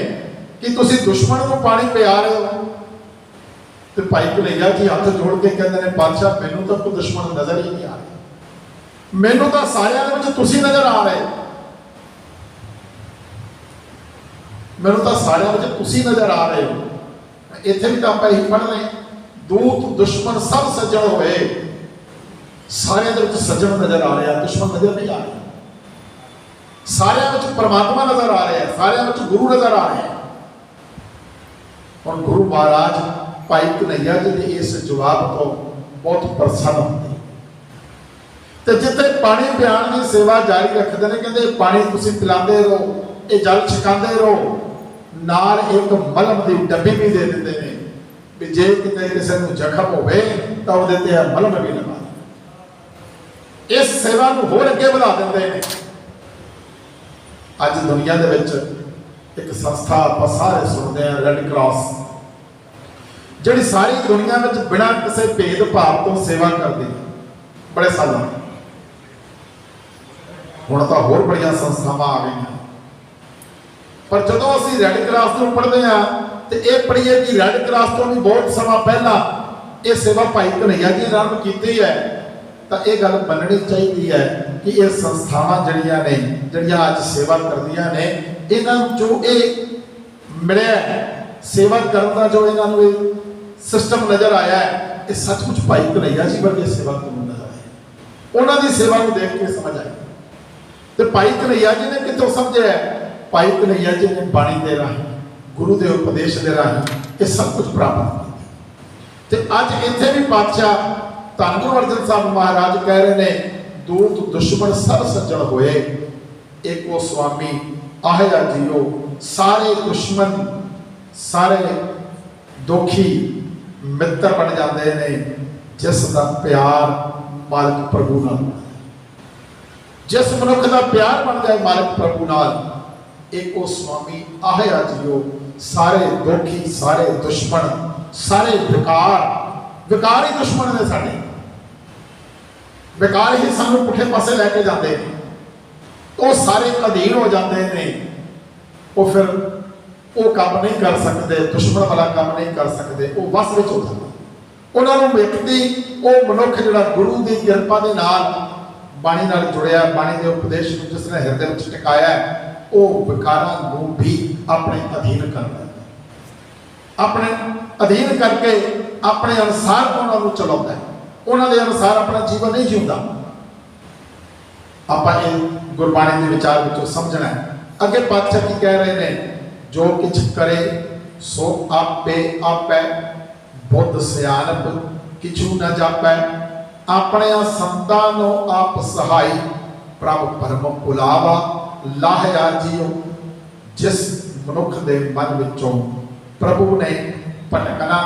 कि तुसीं दुश्मन को पानी पिया रहे हो। तो भाई कन्हैया जी हाथ जोड़ के कहते हैं पातशाह मैनू तो कोई दुश्मन नजर ही नहीं आ रहा, मैनू तो सारिਆਂ ਵਿੱਚ ਤੁਸੀਂ नजर आ रहे, मैनू तो सारिਆਂ ਵਿੱਚ ਤੁਸੀਂ नजर आ रहे हो। इत्थे भी तो आप यही पढ़ रहे, दूत दुश्मन सब सज्जन होए, सारे सज्जन नजर आ रहे हैं, दुश्मन नजर नहीं आ रहे, सारे परमात्मा नजर आ रहे हैं, सारे गुरु नजर आ रहे हैं। और गुरु महाराज भाई कन्हैया जी ने इस जवाब तो बहुत प्रसन्न होते, तो जिथे पानी पियाण की सेवा जारी रखते हैं, कहते पानी तुसीं पिलाते रहो, ये जल छकाते रहो, नाल एक मलम की डब्बी भी दे देते हैं भी जे किते किसी को जख्म होवे तो उहदे ते मलम भी लगा दे। इस सेवा को होर अगे बढ़ा देंदे ने। अज दुनिया दे विच एक संस्था आप सारे सुनते हैं, रेड क्रॉस, जिहड़ी सारी दुनिया में बिना किसी भेदभाव तो सेवा करती है बड़े सालों। ਹੁਣ ਤਾਂ ਹੋਰ ਬੜੀਆਂ ਸੰਸਥਾਵਾਂ ਆ ਗਈਆਂ। ਪਰ ਜਦੋਂ ਅਸੀਂ ਰੈੱਡ ਕਰਾਸ ਨੂੰ ਪੜ੍ਹਦੇ ਹਾਂ ਤੇ ਇਹ ਪੜ੍ਹੀਏ ਕਿ ਰੈੱਡ ਕਰਾਸ ਤੋਂ ਵੀ ਬਹੁਤ ਸਮਾਂ ਪਹਿਲਾਂ ਇਹ ਸੇਵਾ ਭਾਈ ਕਨ੍ਹਈਆ ਜੀ ਨੇ ਆਰੰਭ ਕੀਤੀ ਹੈ, ਤਾਂ ਇਹ ਗੱਲ ਮੰਨਣੀ ਚਾਹੀਦੀ ਹੈ ਕਿ ਇਹ ਸੰਸਥਾਵਾਂ ਜਿਹੜੀਆਂ ਨੇ, ਜਿਹੜੀਆਂ ਅੱਜ ਸੇਵਾ ਕਰਦੀਆਂ ਨੇ, ਇਹਨਾਂ ਨੂੰ ਜੋ ਇਹ ਮਿਲਿਆ ਸੇਵਾ ਕਰਨ ਦਾ, ਜੋ ਇਹਨਾਂ ਨੂੰ ਇਹ ਸਿਸਟਮ ਨਜ਼ਰ ਆਇਆ ਹੈ, ਇਹ ਸੱਚਮੁੱਚ ਭਾਈ ਕਨ੍ਹਈਆ ਜੀ ਵਰਗੇ ਸੇਵਾ ਕਰਨ ਨਜ਼ਰ ਆਏ। ਉਹਨਾਂ ਦੀ ਸੇਵਾ ਨੂੰ ਦੇਖ ਕੇ ਸਮਝ ਆਈ। ਤੇ ਭਾਈ ਕਨ੍ਹਈਆ ਜੀ ਨੇ ਕਿੱਥੋਂ ਸਮਝਿਆ? ਭਾਈ ਕਨ੍ਹਈਆ ਜੀ ਨੇ ਬਾਣੀ ਦੇ ਰਾਹੀਂ, ਗੁਰੂ ਦੇ ਉਪਦੇਸ਼ ਦੇ ਰਾਹੀਂ ਇਹ ਸਭ ਕੁਝ ਪ੍ਰਾਪਤ ਕੀਤਾ। ਤੇ ਅੱਜ ਇੱਥੇ ਵੀ ਪਾਤਸ਼ਾਹ ਧੰਨ ਗੁਰੂ ਅਰਜਨ ਸਾਹਿਬ ਮਹਾਰਾਜ ਕਹਿ ਰਹੇ ਨੇ, ਦੂਤ ਦੁਸ਼ਮਣ ਸਭ ਸੱਜਣ ਹੋਏ, ਏਕੋ ਸੁਆਮੀ ਆਹਿਆ ਜੀਓ। ਸਾਰੇ ਦੁਸ਼ਮਣ, ਸਾਰੇ ਦੋਖੀ ਮਿੱਤਰ ਬਣ ਜਾਂਦੇ ਨੇ ਜਿਸ ਦਾ ਪਿਆਰ ਮਾਲਕ ਪ੍ਰਭੂ ਨਾਲ, ਜਿਸ ਮਨੁੱਖ ਦਾ ਪਿਆਰ ਬਣ ਜਾਏ ਮਾਲਕ ਪ੍ਰਭੂ ਨਾਲ। ਏਕੋ ਸੁਆਮੀ ਆਹਿਆ ਜੀਓ। ਸਾਰੇ ਦੋਖੀ, ਸਾਰੇ ਦੁਸ਼ਮਣ, ਸਾਰੇ ਵਿਕਾਰ ਹੀ ਦੁਸ਼ਮਣ ਨੇ ਸਾਡੇ। ਵਿਕਾਰ ਹੀ ਸਾਨੂੰ ਪੁੱਠੇ ਪਾਸੇ ਲੈ ਕੇ ਜਾਂਦੇ ਨੇ। ਉਹ ਸਾਰੇ ਅਧੀਨ ਹੋ ਜਾਂਦੇ ਨੇ। ਉਹ ਫਿਰ ਉਹ ਕੰਮ ਨਹੀਂ ਕਰ ਸਕਦੇ, ਦੁਸ਼ਮਣ ਵਾਲਾ ਕੰਮ ਨਹੀਂ ਕਰ ਸਕਦੇ, ਉਹ ਵਸ ਵਿੱਚ ਹੋ ਜਾਂਦੇ। ਉਹਨਾਂ ਨੂੰ ਵਿਅਕਤੀ, ਉਹ ਮਨੁੱਖ ਜਿਹੜਾ ਗੁਰੂ ਦੀ ਕਿਰਪਾ ਦੇ ਨਾਲ, ਬਾਣੀ ਨਾਲ ਜੁੜਿਆ, ਬਾਣੀ ਦੇ ਉਪਦੇਸ਼ ਨੂੰ ਜਿਸ ਨੇ ਹਿਰਦੇ ਵਿੱਚ ਟਿਕਾਇਆ, ਉਹ ਵਿਕਾਰਾਂ ਨੂੰ ਵੀ ਆਪਣੇ ਅਧੀਨ ਕਰਦਾ, ਆਪਣੇ ਅਧੀਨ ਕਰਕੇ ਆਪਣੇ ਅਨੁਸਾਰ ਉਹਨਾਂ ਨੂੰ ਚਲਾਉਂਦਾ, ਉਹਨਾਂ ਦੇ ਅਨੁਸਾਰ ਆਪਣਾ ਜੀਵਨ ਨਹੀਂ ਜਿਉਂਦਾ। ਆਪਾਂ ਇਹ ਗੁਰਬਾਣੀ ਦੇ ਵਿਚਾਰ ਵਿੱਚੋਂ ਸਮਝਣਾ ਹੈ। ਅੱਗੇ ਪਾਤਸ਼ਾਹ ਕੀ ਕਹਿ ਰਹੇ ਨੇ? ਜੋ ਕਿਛ ਕਰੇ ਸੋ ਆਪੇ ਆਪੈ, ਬੁੱਧ ਸਿਆਣਪ ਕਿਛੂ ਨਾ ਜਾਪੈ। ਆਪਣਿਆਂ ਸੰਤਾਂ ਨੂੰ ਆਪ ਸਹਾਈ, ਪ੍ਰਭ ਭਰਮ ਭੁਲਾਵਾ ਲਾਹਿਆ ਜੀਓ। ਜਿਸ ਮਨੁੱਖ ਦੇ ਮਨ ਵਿੱਚੋਂ ਪ੍ਰਭੂ ਨੇ ਭਟਕਣਾ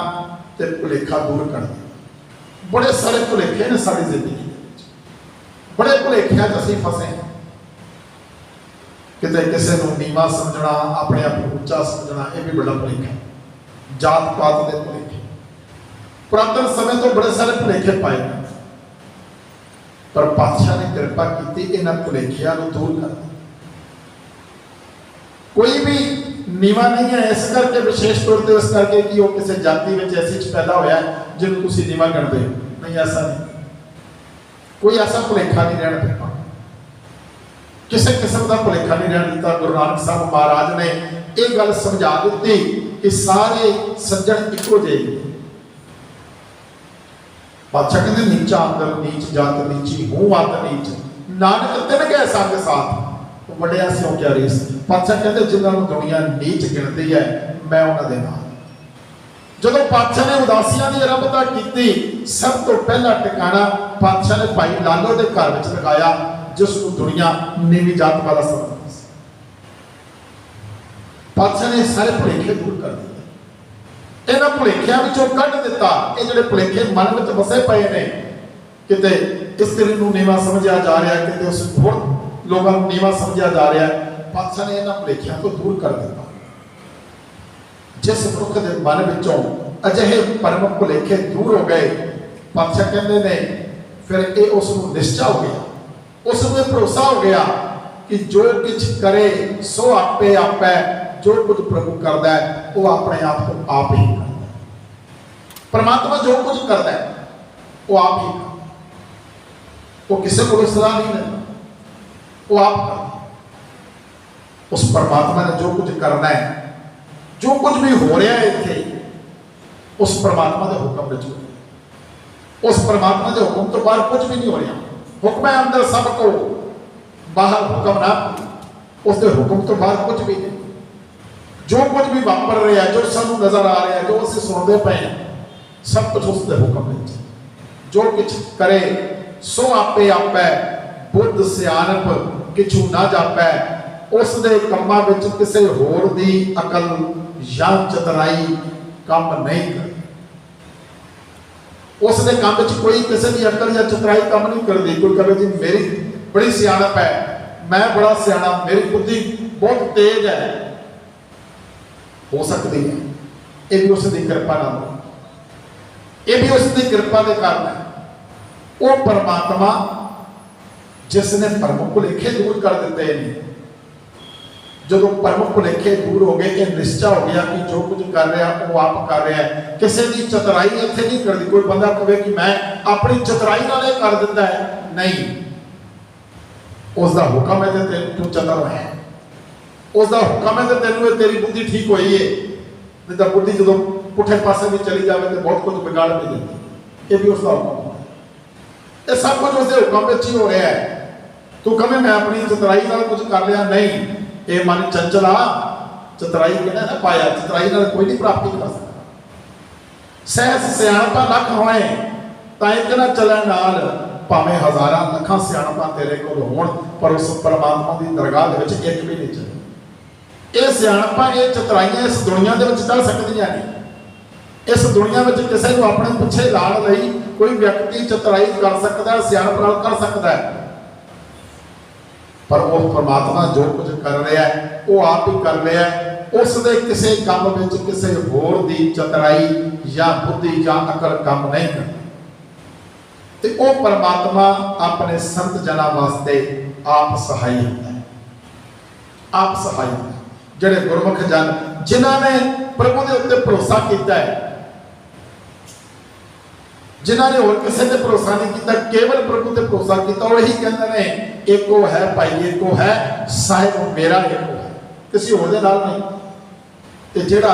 ਤੇ ਭੁਲੇਖਾ ਦੂਰ ਕਰ ਦਿੱਤਾ। ਬੜੇ ਸਾਰੇ ਭੁਲੇਖੇ ਨੇ ਸਾਡੀ ਜ਼ਿੰਦਗੀ ਦੇ ਵਿੱਚ, ਬੜੇ ਭੁਲੇਖਿਆਂ 'ਚ ਅਸੀਂ ਫਸੇ। ਕਿਤੇ ਕਿਸੇ ਨੂੰ ਨੀਵਾਂ ਸਮਝਣਾ, ਆਪਣੇ ਆਪ ਨੂੰ ਉੱਚਾ ਸਮਝਣਾ, ਇਹ ਵੀ ਬੜਾ ਭੁਲੇਖਾ। ਜਾਤ ਪਾਤ ਦੇ ਭੁਲੇਖੇ, ਪੁਰਾਤਨ ਸਮੇਂ ਤੋਂ ਬੜੇ ਸਾਰੇ ਭੁਲੇਖੇ ਪਾਏ ਨੇ, ਪਰ ਪਾਤਸ਼ਾਹ ਨੇ ਕਿਰਪਾ ਕੀਤੀ ਇਹਨਾਂ ਭੁਲੇਖਿਆਂ ਨੂੰ ਦੂਰ ਕਰ ਦਿੱਤਾ। ਕੋਈ ਵੀ ਨੀਵਾਂ ਨਹੀਂ ਹੈ ਇਸ ਕਰਕੇ, ਵਿਸ਼ੇਸ਼ ਤੌਰ ਤੇ ਇਸ ਕਰਕੇ ਕਿ ਉਹ ਕਿਸੇ ਜਾਤੀ ਵਿੱਚ ਐਸੀ ਚ ਪੈਦਾ ਹੋਇਆ ਜਿਹਨੂੰ ਤੁਸੀਂ ਨੀਵਾਂ ਕਰਦੇ ਹੋ। ਨਹੀਂ, ਐਸਾ ਨਹੀਂ, ਕੋਈ ਐਸਾ ਭੁਲੇਖਾ ਨਹੀਂ ਰਹਿਣ ਦਿੱਤਾ, ਕਿਸੇ ਕਿਸਮ ਦਾ ਭੁਲੇਖਾ ਨਹੀਂ ਰਹਿਣ ਦਿੱਤਾ। ਗੁਰੂ ਨਾਨਕ ਸਾਹਿਬ ਮਹਾਰਾਜ ਨੇ ਇਹ ਗੱਲ ਸਮਝਾ ਦਿੱਤੀ ਕਿ ਸਾਰੇ ਸੱਜਣ ਇੱਕੋ ਜਿਹੇ। ਪਾਤਸ਼ਾਹ ਕਹਿੰਦੇ, ਨੀਚਾ ਅੰਦਰ ਨੀਚ, ਜਾਤ ਨੀਚੀ, ਹੂੰ ਅੱਤ ਨੀਚ, ਨਾਨਕ ਤਿਨ ਕੈ ਸੰਗ ਸਾਥ, ਵੱਡਿਆ ਸਿਉ ਕਿਆ ਰੀਸ। ਪਾਤਸ਼ਾਹ ਕਹਿੰਦੇ, ਜਿਨ੍ਹਾਂ ਨੂੰ ਦੁਨੀਆ ਨੀਚ ਗਿਣਦੀ ਹੈ, ਮੈਂ ਉਹਨਾਂ ਦੇ ਨਾਲ। ਜਦੋਂ ਪਾਤਸ਼ਾਹ ਨੇ ਉਦਾਸੀਆਂ ਦੀ ਆਰੰਭਤਾ ਕੀਤੀ, ਸਭ ਤੋਂ ਪਹਿਲਾ ਟਿਕਾਣਾ ਪਾਤਸ਼ਾਹ ਨੇ ਭਾਈ ਲਾਲੋ ਦੇ ਘਰ ਵਿੱਚ ਲਗਾਇਆ, ਜਿਸ ਨੂੰ ਦੁਨੀਆ ਨੀਵੀਂ ਜਾਤ ਵਾਲਾ ਸਮਝਦੀ ਸੀ। ਪਾਤਸ਼ਾਹ ਨੇ ਸਾਰੇ ਭੁਲੇਖੇ ਦੂਰ ਕਰ ਦਿੱਤੇ, ਇਹਨਾਂ ਭੁਲੇਖਿਆਂ ਵਿੱਚੋਂ ਕੱਢ ਦਿੱਤਾ। ਇਹ ਜਿਹੜੇ ਭੁਲੇਖੇ ਮਨ ਵਿੱਚ ਵਸੇ ਪਏ ਨੇ, ਕਿਤੇ ਇਸਤਰੀ ਨੂੰ ਨੀਵਾਂ ਸਮਝਿਆ ਜਾ ਰਿਹਾ, ਕਿਤੇ ਉਸ ਹੋਰ ਲੋਕਾਂ ਨੂੰ ਨੀਵਾਂ ਸਮਝਿਆ ਜਾ ਰਿਹਾ, ਪਾਤਸ਼ਾਹ ਨੇ ਇਹਨਾਂ ਭੁਲੇਖਿਆਂ ਤੋਂ ਦੂਰ ਕਰ ਦਿੱਤਾ। ਜਿਸ ਮਨੁੱਖ ਦੇ ਮਨ ਵਿੱਚੋਂ ਅਜਿਹੇ ਭਰਮ ਭੁਲੇਖੇ ਦੂਰ ਹੋ ਗਏ, ਪਾਤਸ਼ਾਹ ਕਹਿੰਦੇ ਨੇ, ਫਿਰ ਇਹ ਉਸ ਨੂੰ ਨਿਸ਼ਚਾ ਹੋ ਗਿਆ, ਉਸ ਨੂੰ ਇਹ ਭਰੋਸਾ ਹੋ ਗਿਆ ਕਿ ਜੋ ਕੁਝ ਕਰੇ ਸੋ ਆਪੇ ਆਪੈ। ਜੋ ਕੁਝ ਪ੍ਰਭੂ ਕਰਦਾ ਹੈ ਉਹ ਆਪਣੇ ਆਪ ਤੋਂ ਆਪ ਹੀ ਕਰਦਾ ਹੈ। ਪਰਮਾਤਮਾ ਜੋ ਕੁਝ ਕਰਦਾ ਹੈ ਉਹ ਆਪ ਹੀ ਕਰਦਾ, ਉਹ ਕਿਸੇ ਕੋਲੋਂ ਸਲਾਹ ਨਹੀਂ ਲੈਂਦਾ, ਉਹ ਆਪ ਕਰਦਾ। ਉਸ ਪਰਮਾਤਮਾ ਨੇ ਜੋ ਕੁਝ ਕਰਨਾ ਹੈ, ਜੋ ਕੁਝ ਵੀ ਹੋ ਰਿਹਾ ਹੈ ਇੱਥੇ, ਉਸ ਪਰਮਾਤਮਾ ਦੇ ਹੁਕਮ ਵਿੱਚ ਹੋ ਰਿਹਾ। ਉਸ ਪਰਮਾਤਮਾ ਦੇ ਹੁਕਮ ਤੋਂ ਬਾਹਰ ਕੁਝ ਵੀ ਨਹੀਂ ਹੋ ਰਿਹਾ। ਹੁਕਮ ਹੈ ਅੰਦਰ ਸਭ ਕੋ, ਬਾਹਰ ਹੁਕਮ ਨਾ। ਉਸ ਦੇ ਹੁਕਮ ਤੋਂ ਬਾਹਰ ਕੁਝ ਵੀ ਨਹੀਂ। ਜੋ ਕੁਝ ਵੀ ਵਾਪਰ ਰਿਹਾ, ਜੋ ਸਾਨੂੰ ਨਜ਼ਰ ਆ ਰਿਹਾ, ਜੋ ਅਸੀਂ ਸੁਣਦੇ ਪਏ ਹਾਂ, ਸਭ ਕੁਝ ਉਸ ਦੇ ਹੁਕਮ ਵਿੱਚ। ਜੋ ਕੁਝ ਕਰੇ ਸੋ ਆਪੇ ਆਪੈ, ਬੁੱਧ ਸਿਆਣਪ ਕਿਛੂ ਨਾ ਜਾਪੈ। ਉਸ ਦੇ ਕੰਮਾਂ ਵਿੱਚ ਕਿਸੇ ਹੋਰ ਦੀ ਅਕਲ ਜਾਂ ਚਤਰਾਈ ਕੰਮ ਨਹੀਂ ਕਰਦੀ। ਉਸ ਦੇ ਕੰਮ ਵਿੱਚ ਕੋਈ ਕਿਸੇ ਦੀ ਅਕਲ ਜਾਂ ਚਤਰਾਈ ਕੰਮ ਨਹੀਂ ਕਰਦੀ। ਕੋਈ ਕਹੇ ਜੀ ਮੇਰੀ ਬੜੀ ਸਿਆਣਪ ਹੈ, ਮੈਂ ਬੜਾ ਸਿਆਣਾ, ਮੇਰੀ ਬੁੱਧੀ ਬਹੁਤ ਤੇਜ਼ ਹੈ, ਹੋ ਸਕਦੀ ਹੈ, ਇਹ ਵੀ ਉਸ ਦੀ ਕਿਰਪਾ ਨਾਲ ਹੋਈ, ਇਹ ਵੀ ਉਸ ਦੀ ਕਿਰਪਾ ਦੇ ਕਾਰਨ ਹੈ। ਉਹ ਪਰਮਾਤਮਾ जिसने प्रमुख भुलेखे दूर कर दिते हैं। जो प्रमुख भुलेखे दूर हो गए, कि निश्चय हो गया कि जो कुछ कर रहा वो आप कर रहा है, किसी की चतुराई इत्थे नहीं करती। कोई बंदा कहे कि मैं अपनी चतुराई नाल कर दिता है, नहीं, उसका हुक्म है तो तू चतुर है, उसका हुक्म है तो तेन तेरी बुद्धि ठीक हुई है। नहीं तो बुद्धि जो पुठे पासे भी चली जाए तो बहुत कुछ बिगाड़ भी देती है। ये भी उसका हुक्म है, ये सब कुछ उसके हुक्म में ही हो रहा है। तू कहे मैं अपनी चतुराई नाल कुछ कर लिया, नहीं, ये मन चंचला चतुराई कहना ना पाया, चतुराई नाल कोई नहीं प्राप्ति कर सकता। सहस सियाणपा लख होए तां इक ना चले नाल, भावें हज़ारां लखां सियाणपा तेरे कोल होण पर उस परमात्मा की दरगाह दे विच एक भी नहीं चले। ये सियाणपा ये चतुराइयां इस दुनिया दे विच चल सकदियां नहीं। इस दुनिया में किसी को अपने पिछे लाण लई कोई व्यक्ति चतुराई कर सकता है, सियाणप नाल कर सकता है, पर वो परमात्मा जो कुछ कर रहा है वो आप ही कर रहा है। उसके किसी काम में किसी होर दी चतुराई या बुद्धि या अकल काम नहीं करती। तो वो परमात्मा अपने संत जना वास्ते आप सहाय होता है, आप सहाय होता है। जिहड़े गुरमुख जन जिन्होंने प्रभु के उत्ते भरोसा किया है, जिन्होंने और किसी से भरोसा नहीं किया, केवल प्रभु से भरोसा किया, वही कहते हैं एक वो है भाई, एक वो है साहिब मेरा, एक वो है, किसी होर दे नाल नहीं। तो जिहड़ा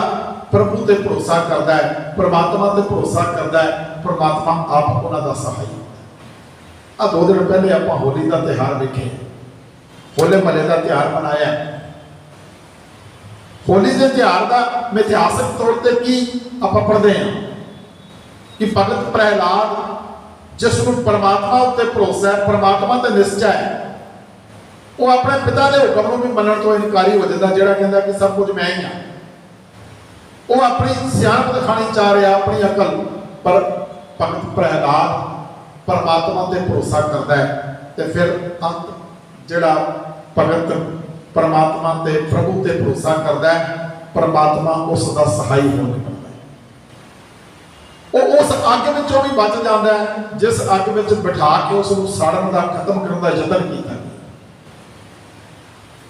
प्रभु से भरोसा करता है, परमात्मा से भरोसा करता है, परमात्मा आप उन्होंने सहाय होता है। 2 दिन पहले आप होली का त्यौहार देखे, होले महल्ले का त्यौहार मनाया। होली के त्यौहार का मिथिहासक तौर पर की आप पढ़ते हैं कि भगत प्रहलाद जिसको परमात्मा उत्ते भरोसा है, परमात्मा ते निश्चय है, वो अपने पिता के हुक्म को भी मनण तो इनकारी हो जाता, जिहड़ा कहता कि सब कुछ मैं ही हाँ। वो अपनी सियाणप दिखानी चाह रहा, अपनी अकल, पर भगत प्रहलाद परमात्मा ते भरोसा करता है। तो फिर अंत जिहड़ा भगत परमात्मा ते प्रभु ते भरोसा करता है, परमात्मा उसका सहाय हो निकलता है। वो उस अग विचों भी बच जाता है जिस अग विच बिठा के उसको साड़न का, खत्म करने का यतन किया।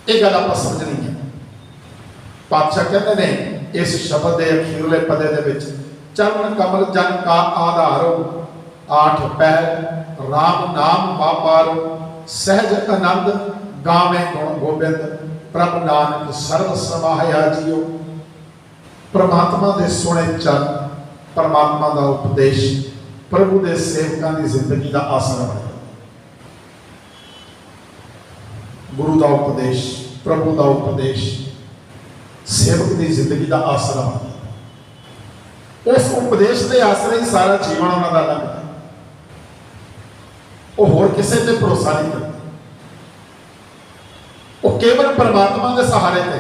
ये गल आप समझनी है। पातशाह कहते हैं इस शब्द के अखीरले पदे दे विच, चरण कमल जन का आधारो, 8 पहर राम नाम वापारो, सहज आनंद गावे गुण गोबिंद, प्रभु नानक सर्व समाया जियो। परमात्मा के सोने चरण, परमात्मा का उपदेश, प्रभु के सेवकों की जिंदगी का आसरा बन जाता। गुरु का उपदेश, प्रभु का उपदेश सेवक की जिंदगी का आसरा बन जाता। उस उपदेश के आसरे ही सारा जीवन उन्होंने लगता है। वो होर किसी से भरोसा नहीं करते, वो केवल परमात्मा के सहारे थे।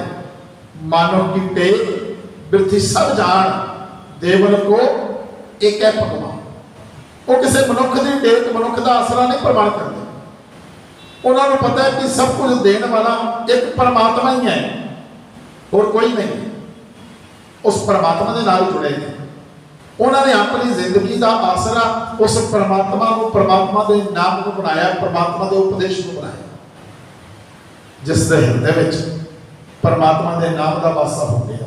मानो की टेक बिरथी सब जान, देवल को एक है भगवान। वो किसी मनुख की टेक, मनुख का आसरा नहीं प्रमाण करते। उन्होंने पता है कि सब कुछ देने वाला एक परमात्मा ही है और कोई नहीं। उस परमात्मा के नाल जुड़े हैं। उन्होंने अपनी जिंदगी का आसरा उस परमात्मा को, परमात्मा के नाम को बनाया, परमात्मा के उपदेश को बनाया, जिस हृदय में परमात्मा के नाम का वासा हो गया।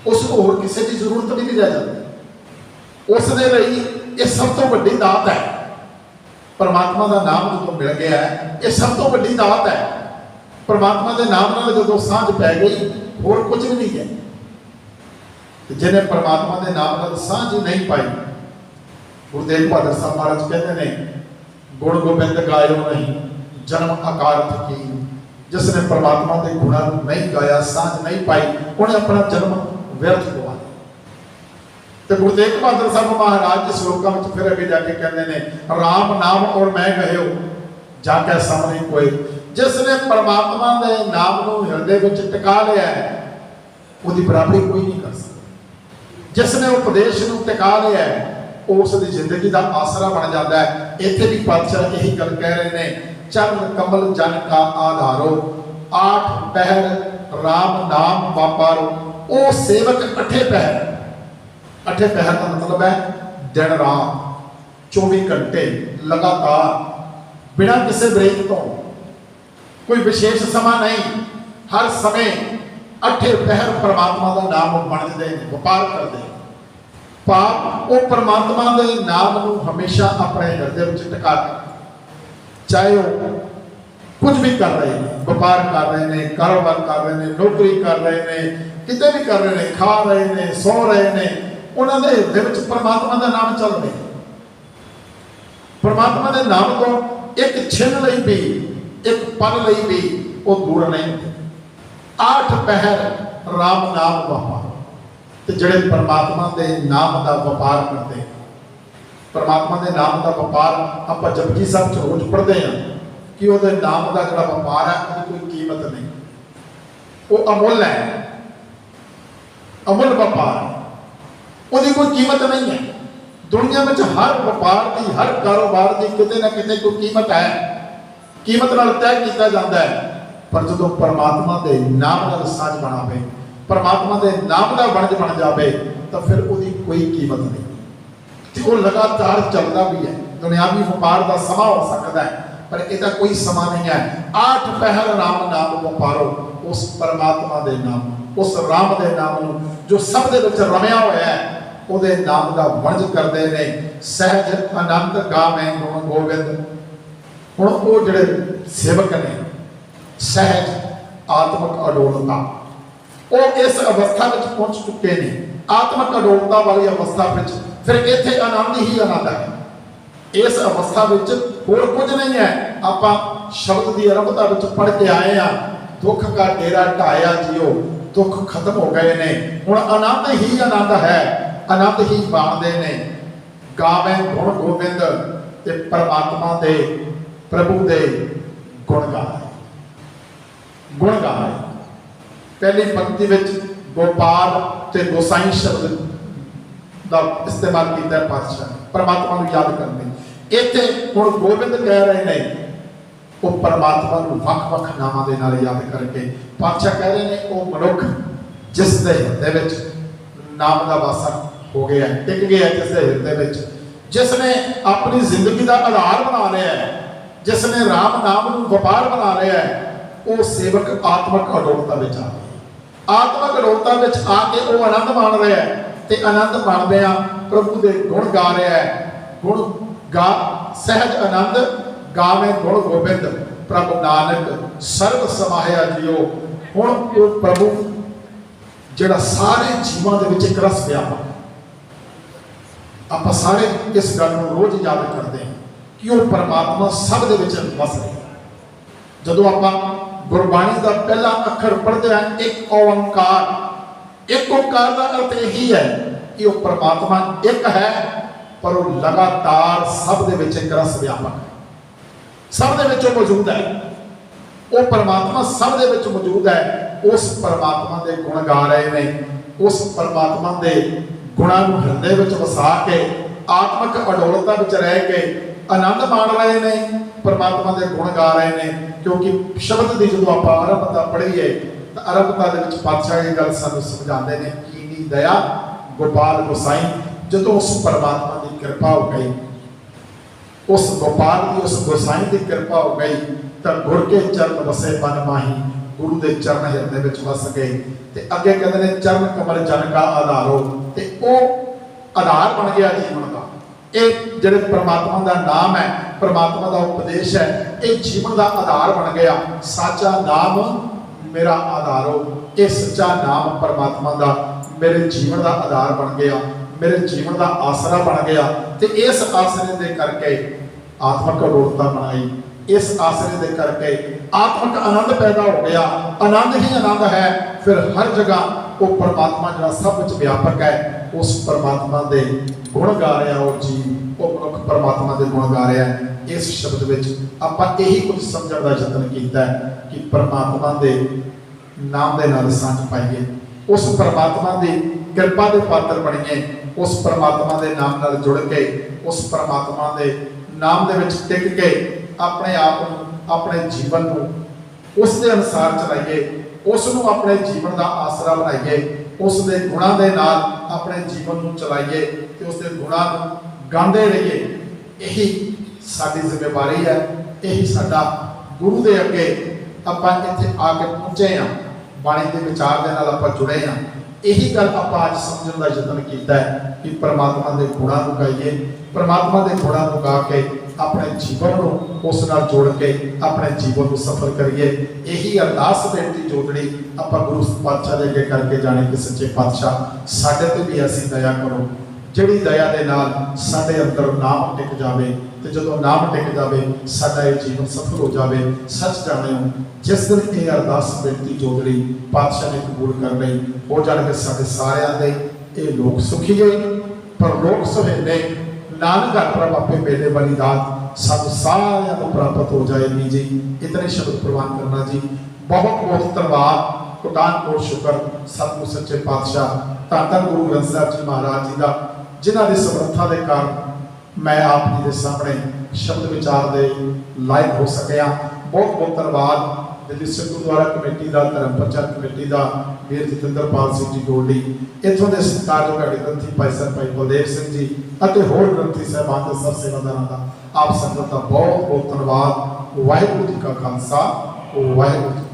उसको होर किसी की जरूरत भी नहीं रह जाती। उसके लिए ये सब तो बड़ी दात है। परमात्मा का नाम जो मिल गया है, ये सब तो बड़ी दात है। परमात्मा के नाम नाल जो सांझ पै गई, होर कुछ भी नहीं है। जिन्हें परमात्मा के नाम नाल सांझ नहीं पाई, गुरु तेग बहादुर साहब महाराज कहते हैं, गुण गोबिंद गायो नहीं जन्म अकारथ की। जिसने परमात्मा के गुणों नहीं गाया, सांझ नहीं पाई, उन्हें अपना जन्म व्यर्थ हुआ। तो गुरु तेग बहादुर साहब महाराज के श्लोकों में फिर अगे जाके कहते हैं, राम नाम और मैं गयो जाके सामने कोई। जिसने परमात्मा के नाम को हृदय में टिका लिया है, उसकी बराबरी कोई नहीं कर सकता। जिसने उपदेश को टिका लिया है, उसकी जिंदगी का आसरा बन जाता है। इतने भी पातशाह यही गल कह रहे हैं, चरण कमल जन का आधारो, 8 पहर राम नाम वापारो। वो सेवक 8 पहर, 8 पहर का मतलब है दिन रात 24 घंटे लगातार बिना किसी ब्रेक तो, कोई विशेष समा नहीं, हर समय अठे पहर परमात्मा का नाम बनते हैं, व्यापार करते हैं। पाप वो परमात्मा के नाम को हमेशा अपने हृदय में टिका के, चाहे वो कुछ भी कर रहे हैं, व्यापार कर रहे हैं, कारोबार कर रहे हैं, नौकरी कर रहे हैं, कितने भी कर रहे हैं, खा रहे हैं, सो रहे हैं, उन्होंने हृदय में परमात्मा का नाम चल रहा है। परमात्मा के नाम तो एक छिन लई भी, एक पल लई भी वो दूर नहीं। 8 पहर राम नाम व्यापार, तो जड़े परमात्मा के नाम का व्यापार करते हैं, परमात्मा के नाम का व्यापार आप जपजी साहब च रोज पढ़ते हैं कि वो नाम का जो व्यापार है उसकी कोई कीमत नहीं, वो अमुल है, अमुल व्यापार है, उसकी कोई कीमत नहीं है। दुनिया में हर व्यापार की, हर कारोबार की कितने ना कितने कोई कीमत है, कीमत नाल तय किया जाता है। पर जो परमात्मा के नाम का साज बना पे, परमात्मा के नाम का वणज बन जाए, तो फिर उसकी कोई कीमत नहीं, तो वो लगातार चलता भी है। दुनियावी व्यापार का समा हो सकता है, पर इसका कोई समा नहीं है। 8 पहर राम नाम व्यापारो, उस परमात्मा के नाम, उस राम के नाम जो सब दे विच रमिया होया है, ਉਹਦੇ नाम का वणज करते हैं। सहज आनंद गावे गुण गोविंद। हुण वो जिहड़े सेवक ने सहज आत्मक अडोलता, वो इस अवस्था में पहुंच चुके हैं, आत्मक अडोलता वाली अवस्था में। फिर इत्थे आनंद ही आनंद है। इस अवस्था में होर कुछ नहीं है। आप शब्द की आरंभता में पढ़ के आए हैं, दुख का डेरा ढाया जियो, दुख खत्म हो गए ने, हुण आनंद ही आनंद है, आनंद ही बाणदे ने। गावे गुण गोविंद, ते परमात्मा दे प्रभु दे गुण गाए, गुण गाए। पहली पंक्ति में गोपाल ते गोसाई शब्द का इस्तेमाल किया पातशाह, परमात्मा को याद करने। इत्थे हुण गोविंद कह रहे हैं, वो परमात्मा को वख-वख नामां दे नाल याद करके पातशाह कह रहे हैं, वो मनुख जिस दे हृदय विच नाम का वासा हो गया, टिक गया जिसके हृदय में, जिसने अपनी जिंदगी का आधार बना लिया है, जिसने राम नाम को व्यापार बना लिया है, वो सेवक आत्मक अडोलता में आ गया। आत्मक अडोलता में आके वो आनंद मान रहा है, तो आनंद मानदिया प्रभु के गुण गा रहा है। गुण गा सहज आनंद गावे गुण गोबिंद, प्रभु नानक सर्व समाया जियो। हुण वो प्रभु जिहड़ा सारे जीवां दे विच एक रस व्यापक, आप सारे इस गल को रोज याद करते हैं कि वो परमात्मा सब दे विच वस रहा है। जदों आप गुरबाणी का पहला अखर पढ़ते हैं, एक ओंकार, एक ओंकार का अर्थ यही है कि वो परमात्मा एक है, पर वो लगातार सब दे विच एक रस व्यापक है, सब दे विच मौजूद है। वो परमात्मा सब दे विच मौजूद है। उस परमात्मा के गुण गा रहे हैं, उस परमात्मा के गुणों को हृदय में वसा के आत्मक अडोलता में रह के आनंद मान रहे हैं, परमात्मा के गुण गा रहे हैं। क्योंकि शब्द की जो आप आरंभता पढ़ीए तो आरंभता के पातशाह ये गल सानू समझाते हैं कि नी दया गोपाल गोसाई। जो उस परमात्मा की कृपा हो गई, उस गोपाल की उस गोसाई की कृपा हो गई, तो गुर के चरण बसे बन माही, गुरु के चरण हृदय में वस गए। ते अगे कहते हैं चरण कमल जन का आधारो, ते वो आधार बन गया जीवन का। ये जिहड़े परमात्मा का नाम है, परमात्मा का उपदेश है, ये जीवन का आधार बन गया। साचा नाम मेरा आधारो, ये सच्चा नाम परमात्मा का मेरे जीवन का आधार बन गया, मेरे जीवन का आसरा बन गया। तो इस आसरे दे करके आत्मक अडोलता बनाई, इस आसरे दे करके आत्मक आनंद पैदा हो गया। आनंद ही आनंद है। फिर हर जगह वो परमात्मा जो सब कुछ व्यापक है, उस परमात्मा के गुण गा रहा हो जी, वो मनुख परमात्मा के गुण गा रहा है। इस शब्द में आप यही कुछ समझने का यत्न किया कि परमात्मा के नाम के नाल सांझ पाइए, उस परमात्मा की कृपा के पात्र बनिए, उस परमात्मा के नाम नाल जुड़ के, उस परमात्मा के नाम दे विच टिक के अपने आप को, अपने जीवन को उसके अनुसार चलाइए, उसनों अपने जीवन का आसरा बनाइए, उसके गुणों के नाल अपने जीवन को चलाइए, तो उसके गुणों को गाते रहिए। यही साडी जिम्मेवारी है, यही साडा गुरु के अगे आपां इत्थे आके पहुंचे हाँ, बाणी के विचार के नाल आपां जुड़े हाँ। यही गल आपां अज समझण का यतन किया है कि परमात्मा के गुणां नूं गाइए, परमात्मा के गुणां नूं गा के अपने जीवन को उस नाल जोड़ के अपने जीवन को सफल करिए। यही अरदास बेनती जोड़नी आपां गुरु पातशाह दे अगे करके जाने कि सच्चे पातशाह साडे ते भी ऐसी दया करो, जिहड़ी दया दे नाल साडे अंदर नाम टिक जावे, ते जदों नाम टिक जावे साडा ये जीवन सफल हो जावे। सच जाने हो जिस दिन ये अरदास बेनती जोड़नी पातशाह ने कबूल कर लई, हो जाणगे साडे सारिआं दे ये लोक सुखीए पर लोक सुहेले नानक प्रभ आपे मेले वाली दात सब सारिਆਂ को प्राप्त हो जाएगी जी। इतने शब्द प्रवान करना जी। बहुत बहुत धन्यवाद, कोटान कोट शुक्र सतगुरु सच्चे पातशाह धन धन गुरु ग्रंथ साहिब जी महाराज जी का, जिन्हां की समर्था के कारण मैं आप जी के सामने शब्द विचार के लायक हो सकिया। बहुत बहुत धन्यवाद दिल्ली सिख गुरुद्वारा कमेटी का, धर्म प्रचार कमेटी का वीर जतिंदरपाल सिंह जी गोल्डी, इतों के सत्कारयोग साडे ग्रंथी भाई साहब भाई बलदेव सिंह जी और होर ग्रंथी साहबान के सब सेवादारों का आप संगत का बहुत बहुत धन्यवाद। वाहिगुरू जी का खालसा, वाहिगुरू जी।